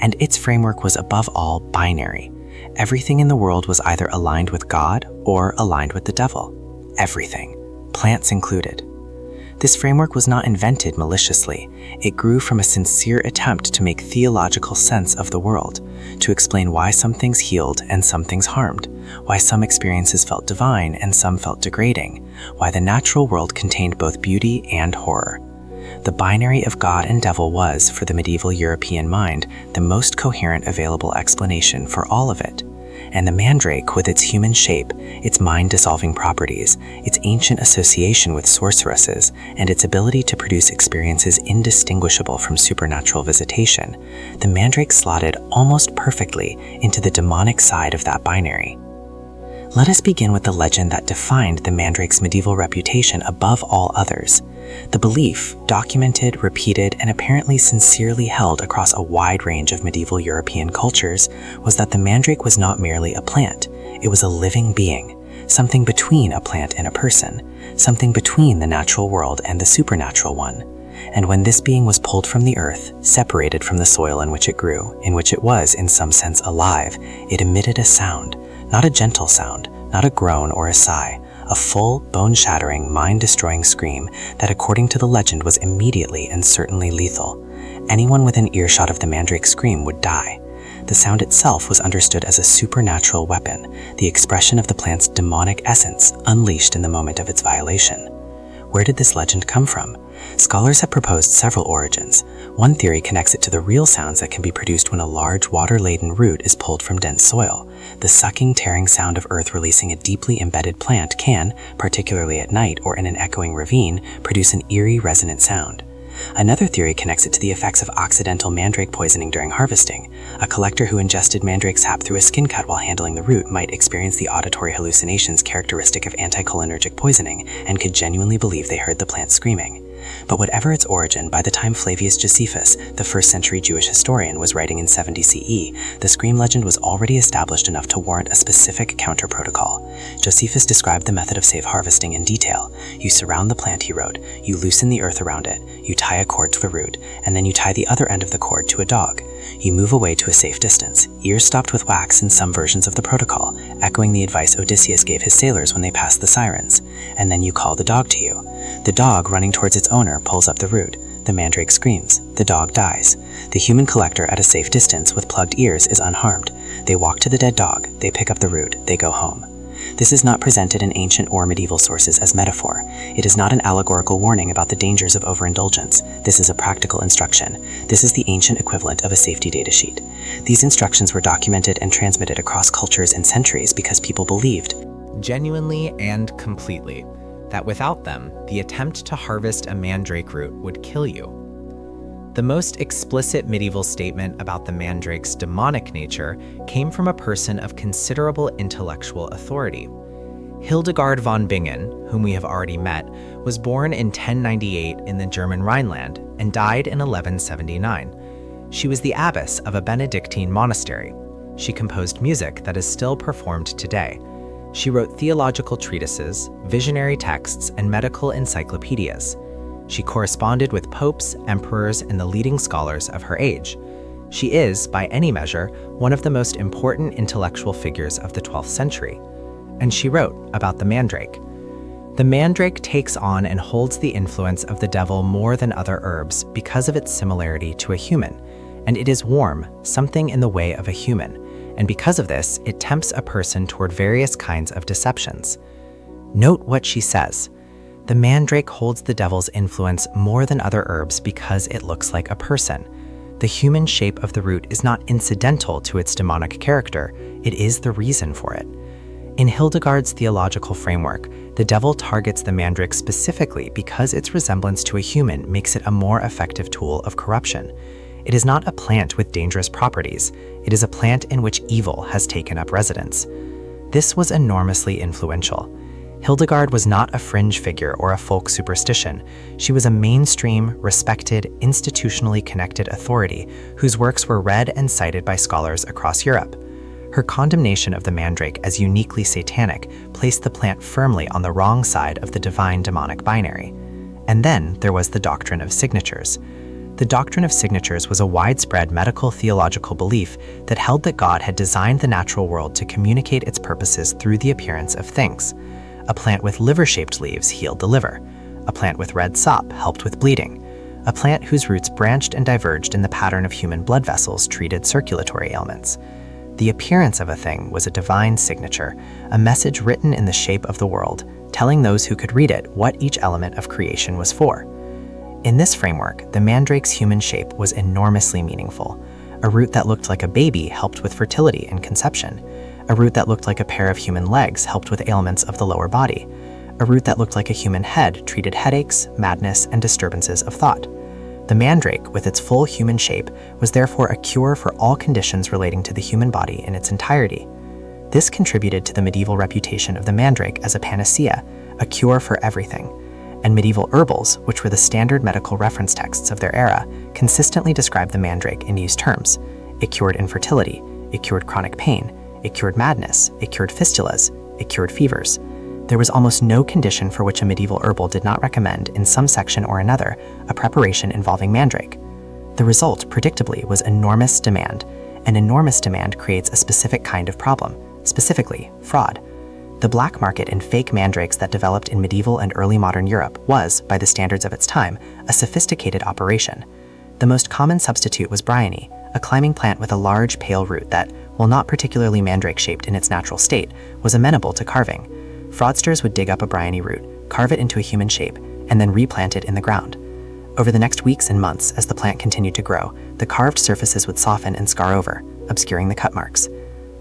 C: And its framework was above all binary. Everything in the world was either aligned with God or aligned with the devil. Everything, plants included.
A: This framework was not invented maliciously. It grew from a sincere attempt to make theological sense of the world, to explain why some things healed and some things harmed, why some experiences felt divine and some felt degrading, why the natural world contained both beauty and horror. The binary of God and devil was, for the medieval European mind, the most coherent available explanation for all of it. And the mandrake, with its human shape, its mind-dissolving properties, its ancient association with sorceresses, and its ability to produce experiences indistinguishable from supernatural visitation, the mandrake slotted almost perfectly into the demonic side of that binary. Let us begin with the legend that defined the mandrake's medieval reputation above all others. The belief, documented, repeated, and apparently sincerely held across a wide range of medieval European cultures, was that the mandrake was not merely a plant, it was a living being, something between a plant and a person, something between the natural world and the supernatural one. And when this being was pulled from the earth, separated from the soil in which it grew, in which it was, in some sense, alive, it emitted a sound, not a gentle sound, not a groan or a sigh, a full, bone-shattering, mind-destroying scream that, according to the legend, was immediately and certainly lethal. Anyone within earshot of the mandrake's scream would die. The sound itself was understood as a supernatural weapon, the expression of the plant's demonic essence, unleashed in the moment of its violation. Where did this legend come from? Scholars have proposed several origins. One theory connects it to the real sounds that can be produced when a large water-laden root is pulled from dense soil. The sucking, tearing sound of earth releasing a deeply embedded plant can, particularly at night or in an echoing ravine, produce an eerie, resonant sound. Another theory connects it to the effects of accidental mandrake poisoning during harvesting. A collector who ingested mandrake sap through a skin cut while handling the root might experience the auditory hallucinations characteristic of anticholinergic poisoning and could genuinely believe they heard the plant screaming. But whatever its origin, by the time Flavius Josephus, the first-century Jewish historian, was writing in 70 CE, the scream legend was already established enough to warrant a specific counter-protocol. Josephus described the method of safe harvesting in detail. You surround the plant, he wrote, you loosen the earth around it, you tie a cord to the root, and then you tie the other end of the cord to a dog. You move away to a safe distance, ears stopped with wax in some versions of the protocol, echoing the advice Odysseus gave his sailors when they passed the sirens. And then you call the dog to you. The dog, running towards its owner, pulls up the root. The mandrake screams. The dog dies. The human collector at a safe distance with plugged ears is unharmed. They walk to the dead dog, they pick up the root, they go home. This is not presented in ancient or medieval sources as metaphor. It is not an allegorical warning about the dangers of overindulgence. This is a practical instruction. This is the ancient equivalent of a safety data sheet. These instructions were documented and transmitted across cultures and centuries because people believed,
C: genuinely and completely, that without them, the attempt to harvest a mandrake root would kill you. The most explicit medieval statement about the mandrake's demonic nature came from a person of considerable intellectual authority. Hildegard von Bingen, whom we have already met, was born in 1098 in the German Rhineland and died in 1179. She was the abbess of a Benedictine monastery. She composed music that is still performed today. She wrote theological treatises, visionary texts, and medical encyclopedias. She corresponded with popes, emperors, and the leading scholars of her age. She is, by any measure, one of the most important intellectual figures of the 12th century. And she wrote about the mandrake. The mandrake takes on and holds the influence of the devil more than other herbs because of its similarity to a human, and it is warm, something in the way of a human, and because of this, it tempts a person toward various kinds of deceptions. Note what she says. The mandrake holds the devil's influence more than other herbs because it looks like a person. The human shape of the root is not incidental to its demonic character, it is the reason for it. In Hildegard's theological framework, the devil targets the mandrake specifically because its resemblance to a human makes it a more effective tool of corruption. It is not a plant with dangerous properties, it is a plant in which evil has taken up residence. This was enormously influential. Hildegard was not a fringe figure or a folk superstition. She was a mainstream, respected, institutionally connected authority whose works were read and cited by scholars across Europe. Her condemnation of the mandrake as uniquely satanic placed the plant firmly on the wrong side of the divine demonic binary. And then there was the doctrine of signatures. The doctrine of signatures was a widespread medical theological belief that held that God had designed the natural world to communicate its purposes through the appearance of things. A plant with liver-shaped leaves healed the liver.
A: a plant with red sop, helped with bleeding. A plant whose roots branched and diverged in the pattern of human blood vessels treated circulatory ailments. The appearance of a thing was a divine signature, a message written in the shape of the world, telling those who could read it what each element of creation was for. In this framework, the mandrake's human shape was enormously meaningful. A root that looked like a baby helped with fertility and conception. A root that looked like a pair of human legs helped with ailments of the lower body. A root that looked like a human head treated headaches, madness, and disturbances of thought. The mandrake, with its full human shape, was therefore a cure for all conditions relating to the human body in its entirety. This contributed to the medieval reputation of the mandrake as a panacea, a cure for everything. And medieval herbals, which were the standard medical reference texts of their era, consistently described the mandrake in these terms. It cured infertility, it cured chronic pain, it cured madness, it cured fistulas, it cured fevers. There was almost no condition for which a medieval herbal did not recommend, in some section or another, a preparation involving mandrake. The result, predictably, was enormous demand. An enormous demand creates a specific kind of problem, specifically fraud. The black market in fake mandrakes that developed in medieval and early modern Europe was, by the standards of its time, a sophisticated operation. The most common substitute was bryony, a climbing plant with a large, pale root that, while not particularly mandrake-shaped in its natural state, was amenable to carving. Fraudsters would dig up a bryony root, carve it into a human shape, and then replant it in the ground. Over the next weeks and months, as the plant continued to grow, the carved surfaces would soften and scar over, obscuring the cut marks.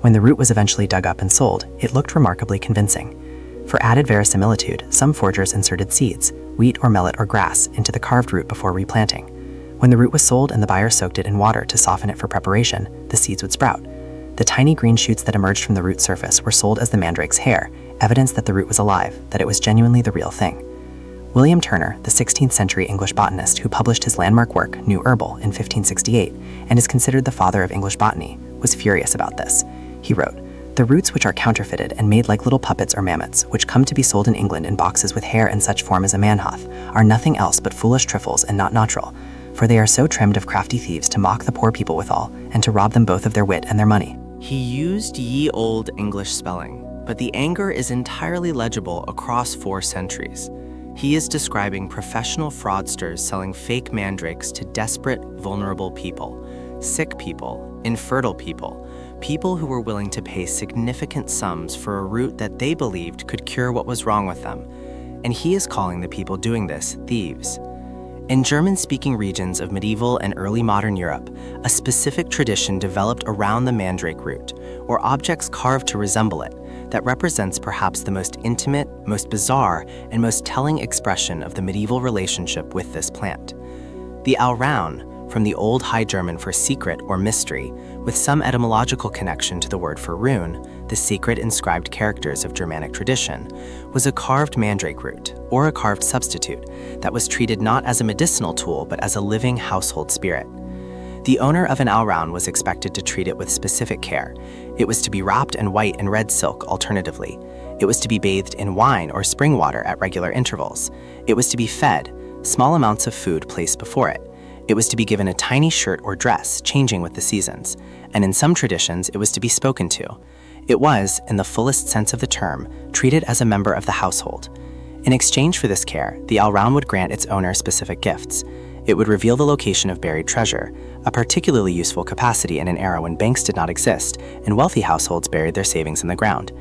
A: When the root was eventually dug up and sold, it looked remarkably convincing. For added verisimilitude, some forgers inserted seeds, wheat or millet or grass, into the carved root before replanting. When the root was sold and the buyer soaked it in water to soften it for preparation, the seeds would sprout. The tiny green shoots that emerged from the root surface were sold as the mandrake's hair, evidence that the root was alive, that it was genuinely the real thing. William Turner, the 16th-century English botanist who published his landmark work, New Herbal, in 1568, and is considered the father of English botany, was furious about this. He wrote, "The roots which are counterfeited and made like little puppets or mammoths, which come to be sold in England in boxes with hair in such form as a man hath, are nothing else but foolish trifles and not natural, for they are so trimmed of crafty thieves to mock the poor people withal, and to rob them both of their wit and their money."
C: He used ye olde English spelling, but the anger is entirely legible across 4 centuries. He is describing professional fraudsters selling fake mandrakes to desperate, vulnerable people, sick people, infertile people, people who were willing to pay significant sums for a root that they believed could cure what was wrong with them. And he is calling the people doing this thieves. In German-speaking regions of medieval and early modern Europe, a specific tradition developed around the mandrake root, or objects carved to resemble it, that represents perhaps the most intimate, most bizarre, and most telling expression of the medieval relationship with this plant. The Alraun, from the Old High German for secret or mystery, with some etymological connection to the word for rune, the secret inscribed characters of Germanic tradition, was a carved mandrake root, or a carved substitute, that was treated not as a medicinal tool but as a living household spirit. The owner of an Alraun was expected to treat it with specific care. It was to be wrapped in white and red silk alternatively. It was to be bathed in wine or spring water at regular intervals. It was to be fed, small amounts of food placed before it. It was to be given a tiny shirt or dress, changing with the seasons, and in some traditions it was to be spoken to. It was, in the fullest sense of the term, treated as a member of the household. In exchange for this care, the Alraun would grant its owner specific gifts. It would reveal the location of buried treasure, a particularly useful capacity in an era when banks did not exist and wealthy households buried their savings in the ground.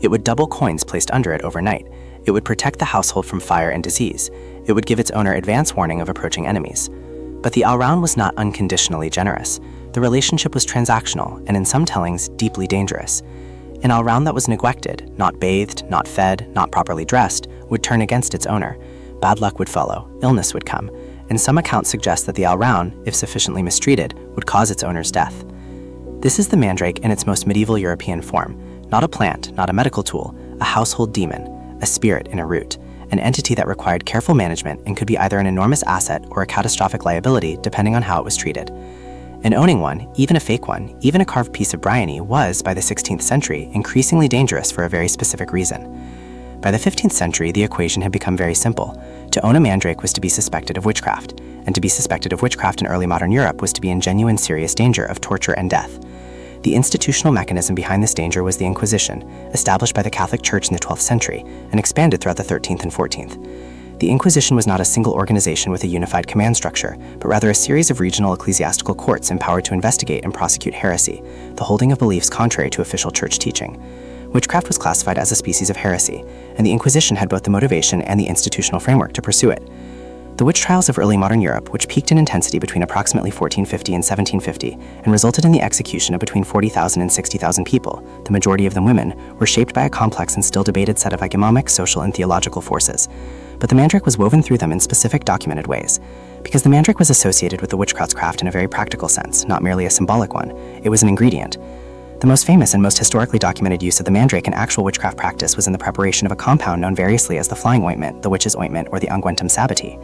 C: It would double coins placed under it overnight. It would protect the household from fire and disease. It would give its owner advance warning of approaching enemies. But the Alraun was not unconditionally generous. The relationship was transactional and in some tellings deeply dangerous. An Alraun that was neglected, not bathed, not fed, not properly dressed, would turn against its owner. Bad luck would follow, illness would come, and some accounts suggest that the Alraun, if sufficiently mistreated, would cause its owner's death. This is the mandrake in its most medieval European form, not a plant, not a medical tool, a household demon, a spirit in a root, an entity that required careful management and could be either an enormous asset or a catastrophic liability depending on how it was treated. And owning one, even a fake one, even a carved piece of bryony was, by the 16th century, increasingly dangerous for a very specific reason. By the 15th century, the equation had become very simple. To own a mandrake was to be suspected of witchcraft, and to be suspected of witchcraft in early modern Europe was to be in genuine serious danger of torture and death. The institutional mechanism behind this danger was the Inquisition, established by the Catholic Church in the 12th century and expanded throughout the 13th and 14th.
A: The Inquisition was not a single organization with a unified command structure, but rather a series of regional ecclesiastical courts empowered to investigate and prosecute heresy, the holding of beliefs contrary to official church teaching. Witchcraft was classified as a species of heresy, and the Inquisition had both the motivation and the institutional framework to pursue it. The witch trials of early modern Europe, which peaked in intensity between approximately 1450 and 1750 and resulted in the execution of between 40,000 and 60,000 people, the majority of them women, were shaped by a complex and still debated set of economic, social, and theological forces. But the mandrake was woven through them in specific documented ways. Because the mandrake was associated with the witchcraft in a very practical sense, not merely a symbolic one, it was an ingredient. The most famous and most historically documented use of the mandrake in actual witchcraft practice was in the preparation of a compound known variously as the flying ointment, the witch's ointment, or the unguentum sabbati.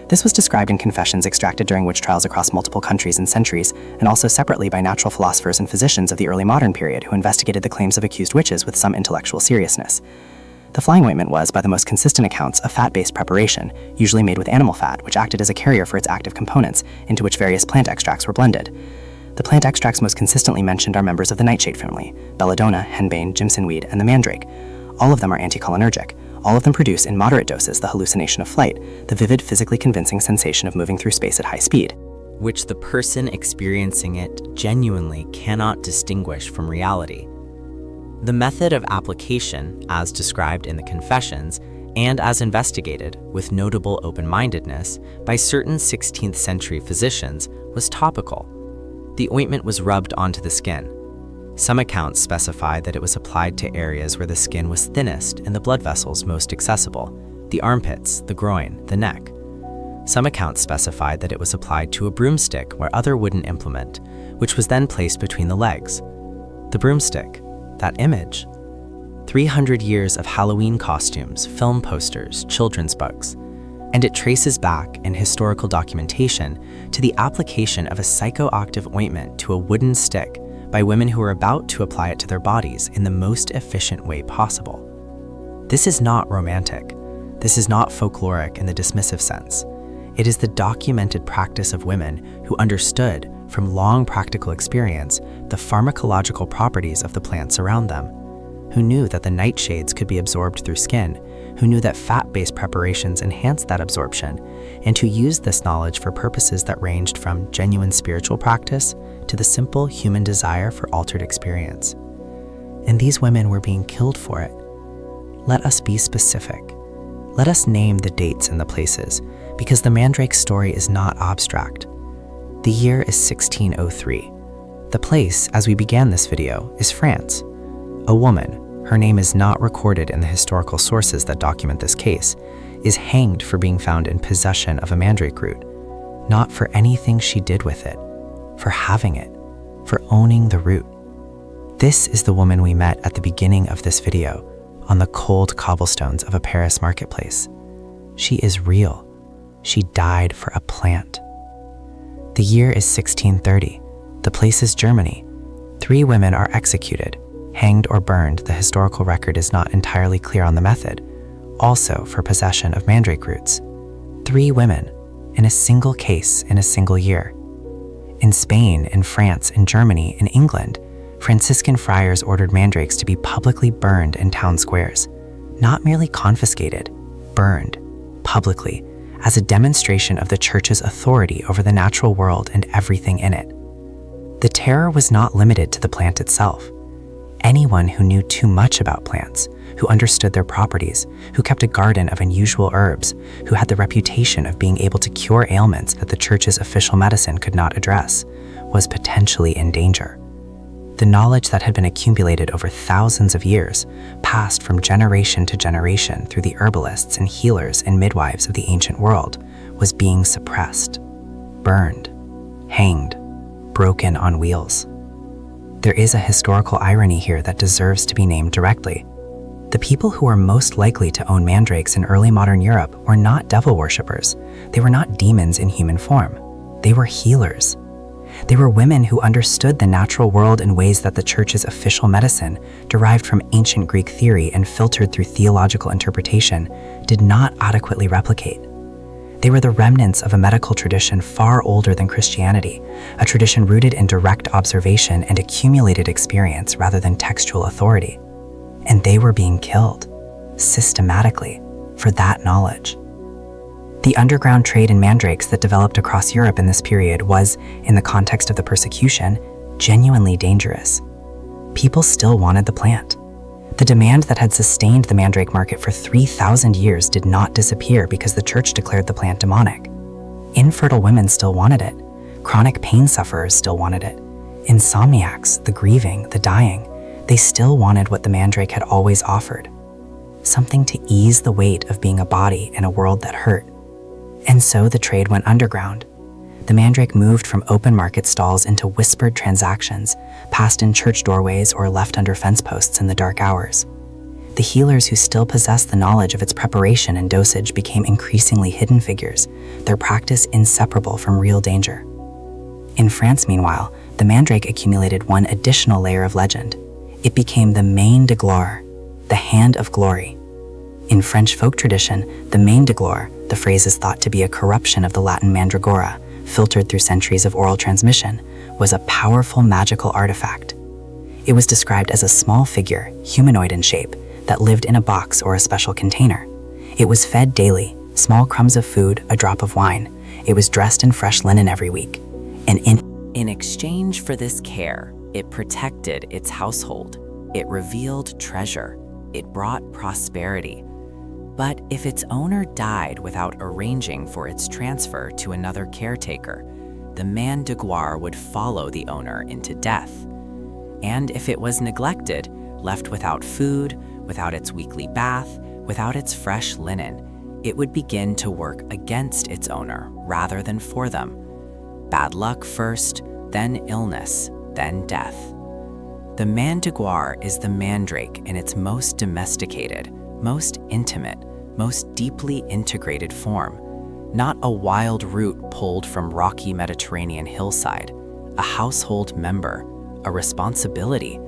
A: This was described in confessions extracted during witch trials across multiple countries and centuries, and also separately by natural philosophers and physicians of the early modern period who investigated the claims of accused witches with some intellectual seriousness. The flying ointment was, by the most consistent accounts, a fat-based preparation, usually made with animal fat, which acted as a carrier for its active components, into which various plant extracts were blended. The plant extracts most consistently mentioned are members of the nightshade family: belladonna, henbane, jimsonweed, and the mandrake. All of them are anticholinergic. All of them produce in moderate doses the hallucination of flight, the vivid, physically convincing sensation of moving through space at high speed,
B: which the person experiencing it genuinely cannot distinguish from reality. The method of application, as described in the confessions, and as investigated, with notable open-mindedness, by certain 16th century physicians, was topical. The ointment was rubbed onto the skin. Some accounts specify that it was applied to areas where the skin was thinnest and the blood vessels most accessible: the armpits, the groin, the neck. Some accounts specify that it was applied to a broomstick or other wooden implement, which was then placed between the legs. The broomstick, that image. 300 years of Halloween costumes, film posters, children's books. And it traces back in historical documentation to the application of a psychoactive ointment to a wooden stick by women who were about to apply it to their bodies in the most efficient way possible. This is not romantic. This is not folkloric in the dismissive sense. It is the documented practice of women who understood, from long practical experience, the pharmacological properties of the plants around them, who knew that the nightshades could be absorbed through skin, who knew that fat-based preparations enhanced that absorption, and who used this knowledge for purposes that ranged from genuine spiritual practice to the simple human desire for altered experience. And these women were being killed for it. Let us be specific. Let us name the dates and the places, because the mandrake story is not abstract. The year is 1603. The place, as we began this video, is France. A woman, her name is not recorded in the historical sources that document this case, is hanged for being found in possession of a mandrake root, not for anything she did with it, for having it, for owning the root. This is the woman we met at the beginning of this video, on the cold cobblestones of a Paris marketplace. She is real. She died for a plant. The year is 1630. The place is Germany. 3 women are executed, hanged or burned. The historical record is not entirely clear on the method, also for possession of mandrake roots. 3 women, in a single case in a single year. In Spain, in France, in Germany, in England, Franciscan friars ordered mandrakes to be publicly burned in town squares, not merely confiscated, burned, publicly, as a demonstration of the church's authority over the natural world and everything in it. The terror was not limited to the plant itself. Anyone who knew too much about plants, who understood their properties, who kept a garden of unusual herbs, who had the reputation of being able to cure ailments that the church's official medicine could not address, was potentially in danger. The knowledge that had been accumulated over thousands of years passed from generation to generation through the herbalists and healers and midwives of the ancient world was being suppressed, burned, hanged, broken on wheels. There is a historical irony here that deserves to be named directly. The people who were most likely to own mandrakes in early modern Europe were not devil worshippers. They were not demons in human form. They were healers. They were women who understood the natural world in ways that the church's official medicine, derived from ancient Greek theory and filtered through theological interpretation, did not adequately replicate. They were the remnants of a medical tradition far older than Christianity, a tradition rooted in direct observation and accumulated experience rather than textual authority. And they were being killed, systematically, for that knowledge.
A: The underground trade in mandrakes that developed across Europe in this period was, in the context of the persecution, genuinely dangerous. People still wanted the plant. The demand that had sustained the mandrake market for 3,000 years did not disappear because the church declared the plant demonic. Infertile women still wanted it. Chronic pain sufferers still wanted it. Insomniacs, the grieving, the dying, they still wanted what the mandrake had always offered. Something to ease the weight of being a body in a world that hurt. And so the trade went underground. The mandrake moved from open market stalls into whispered transactions, passed in church doorways or left under fence posts in the dark hours. The healers who still possessed the knowledge of its preparation and dosage became increasingly hidden figures, their practice inseparable from real danger. In France, meanwhile, the mandrake accumulated one additional layer of legend. It became the main de gloire, the hand of glory. In French folk tradition, the main de gloire, the phrase is thought to be a corruption of the Latin mandragora, filtered through centuries of oral transmission, was a powerful magical artifact. It was described as a small figure, humanoid in shape, that lived in a box or a special container. It was fed daily, small crumbs of food, a drop of wine. It was dressed in fresh linen every week. And in exchange for this care, it protected its household. It revealed treasure. It brought prosperity. But if its owner died without arranging for its transfer to another caretaker, the main de gloire would follow the owner into death. And if it was neglected, left without food, without its weekly bath, without its fresh linen, it would begin to work against its owner rather than for them. Bad luck first, then illness, then death. The main de gloire is the mandrake in its most domesticated, most intimate, most deeply integrated form. Not a wild root pulled from rocky Mediterranean hillside, a household member, a responsibility,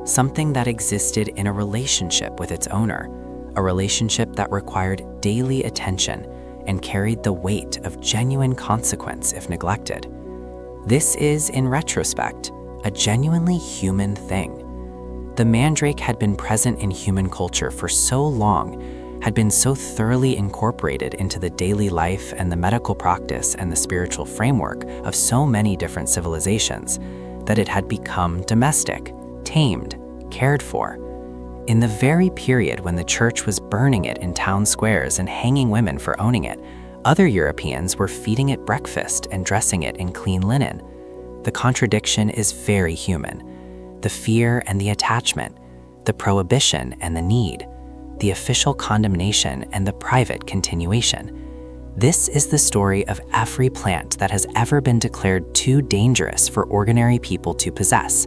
A: something that existed in a relationship with its owner, a relationship that required daily attention and carried the weight of genuine consequence if neglected. This is, in retrospect, a genuinely human thing. The mandrake had been present in human culture for so long, had been so thoroughly incorporated into the daily life and the medical practice and the spiritual framework of so many different civilizations, that it had become domestic, tamed, cared for. In the very period when the church was burning it in town squares and hanging women for owning it, other Europeans were feeding it breakfast and dressing it in clean linen. The contradiction is very human. The fear and the attachment, the prohibition and the need, the official condemnation and the private continuation. This is the story of every plant that has ever been declared too dangerous for ordinary people to possess,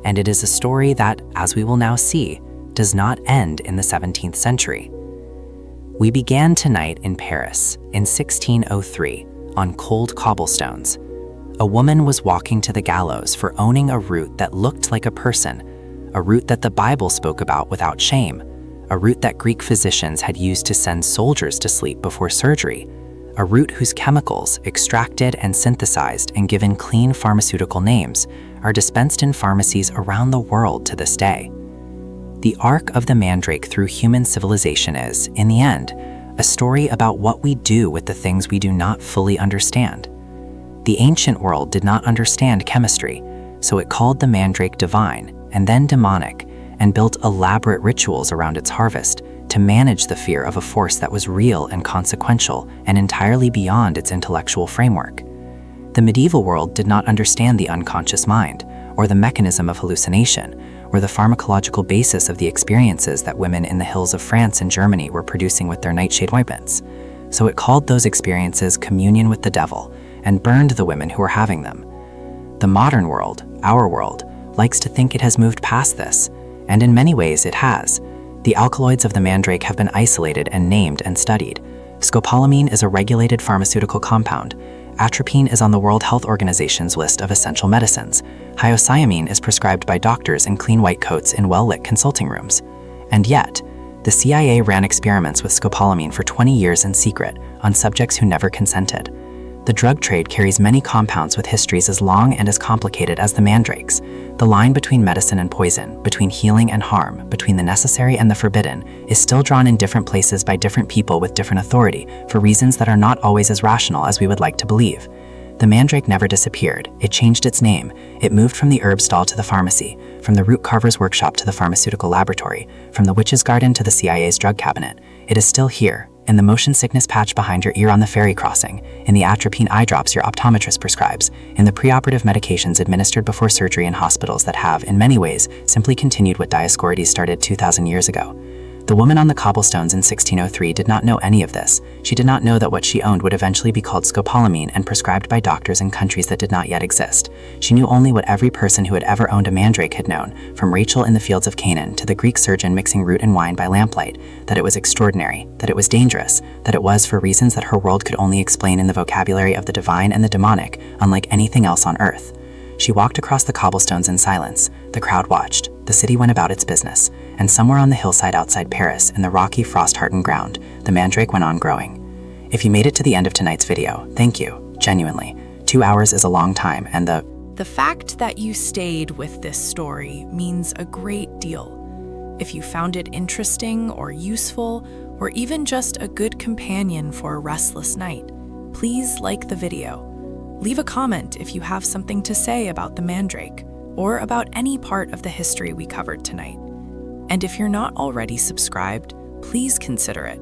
A: and it is a story that, as we will now see, does not end in the 17th century. We began tonight in Paris in 1603 on cold cobblestones. A woman was walking to the gallows for owning a root that looked like a person, a root that the Bible spoke about without shame, a root that Greek physicians had used to send soldiers to sleep before surgery, a root whose chemicals, extracted and synthesized and given clean pharmaceutical names, are dispensed in pharmacies around the world to this day. The arc of the mandrake through human civilization is, in the end, a story about what we do with the things we do not fully understand. The ancient world did not understand chemistry, so it called the mandrake divine and then demonic, and built elaborate rituals around its harvest to manage the fear of a force that was real and consequential and entirely beyond its intellectual framework. The medieval world did not understand the unconscious mind, or the mechanism of hallucination, or the pharmacological basis of the experiences that women in the hills of France and Germany were producing with their nightshade ointments. So it called those experiences communion with the devil, and burned the women who were having them. The modern world, our world, likes to think it has moved past this, and in many ways it has. The alkaloids of the mandrake have been isolated and named and studied. Scopolamine is a regulated pharmaceutical compound. Atropine is on the World Health Organization's list of essential medicines. Hyoscyamine is prescribed by doctors in clean white coats in well-lit consulting rooms. And yet, the CIA ran experiments with scopolamine for 20 years in secret on subjects who never consented. The drug trade carries many compounds with histories as long and as complicated as the mandrakes. The line between medicine and poison, between healing and harm, between the necessary and the forbidden, is still drawn in different places by different people with different authority, for reasons that are not always as rational as we would like to believe. The mandrake never disappeared. It changed its name. It moved from the herb stall to the pharmacy, from the root carver's workshop to the pharmaceutical laboratory, from the witch's garden to the CIA's drug cabinet. It is still here, in the motion sickness patch behind your ear on the ferry crossing, in the atropine eye drops your optometrist prescribes, in the preoperative medications administered before surgery in hospitals that have, in many ways, simply continued what Dioscorides started 2,000 years ago. The woman on the cobblestones in 1603 did not know any of this. She did not know that what she owned would eventually be called scopolamine and prescribed by doctors in countries that did not yet exist. She knew only what every person who had ever owned a mandrake had known, from Rachel in the fields of Canaan to the Greek surgeon mixing root and wine by lamplight, that it was extraordinary, that it was dangerous, that it was for reasons that her world could only explain in the vocabulary of the divine and the demonic, unlike anything else on earth. She walked across the cobblestones in silence. The crowd watched. The city went about its business. And somewhere on the hillside outside Paris, in the rocky, frost-hardened ground, the mandrake went on growing. If you made it to the end of tonight's video, thank you, genuinely. 2 hours is a long time, and
D: The fact that you stayed with this story means a great deal. If you found it interesting or useful, or even just a good companion for a restless night, please like the video. Leave a comment if you have something to say about the mandrake, or about any part of the history we covered tonight. And if you're not already subscribed, please consider it.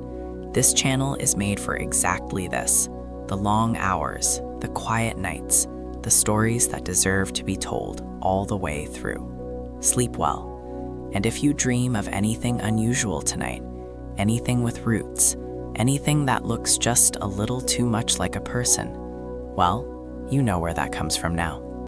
D: This channel is made for exactly this: the long hours, the quiet nights, the stories that deserve to be told all the way through. Sleep well. And if you dream of anything unusual tonight, anything with roots, anything that looks just a little too much like a person, well, you know where that comes from now.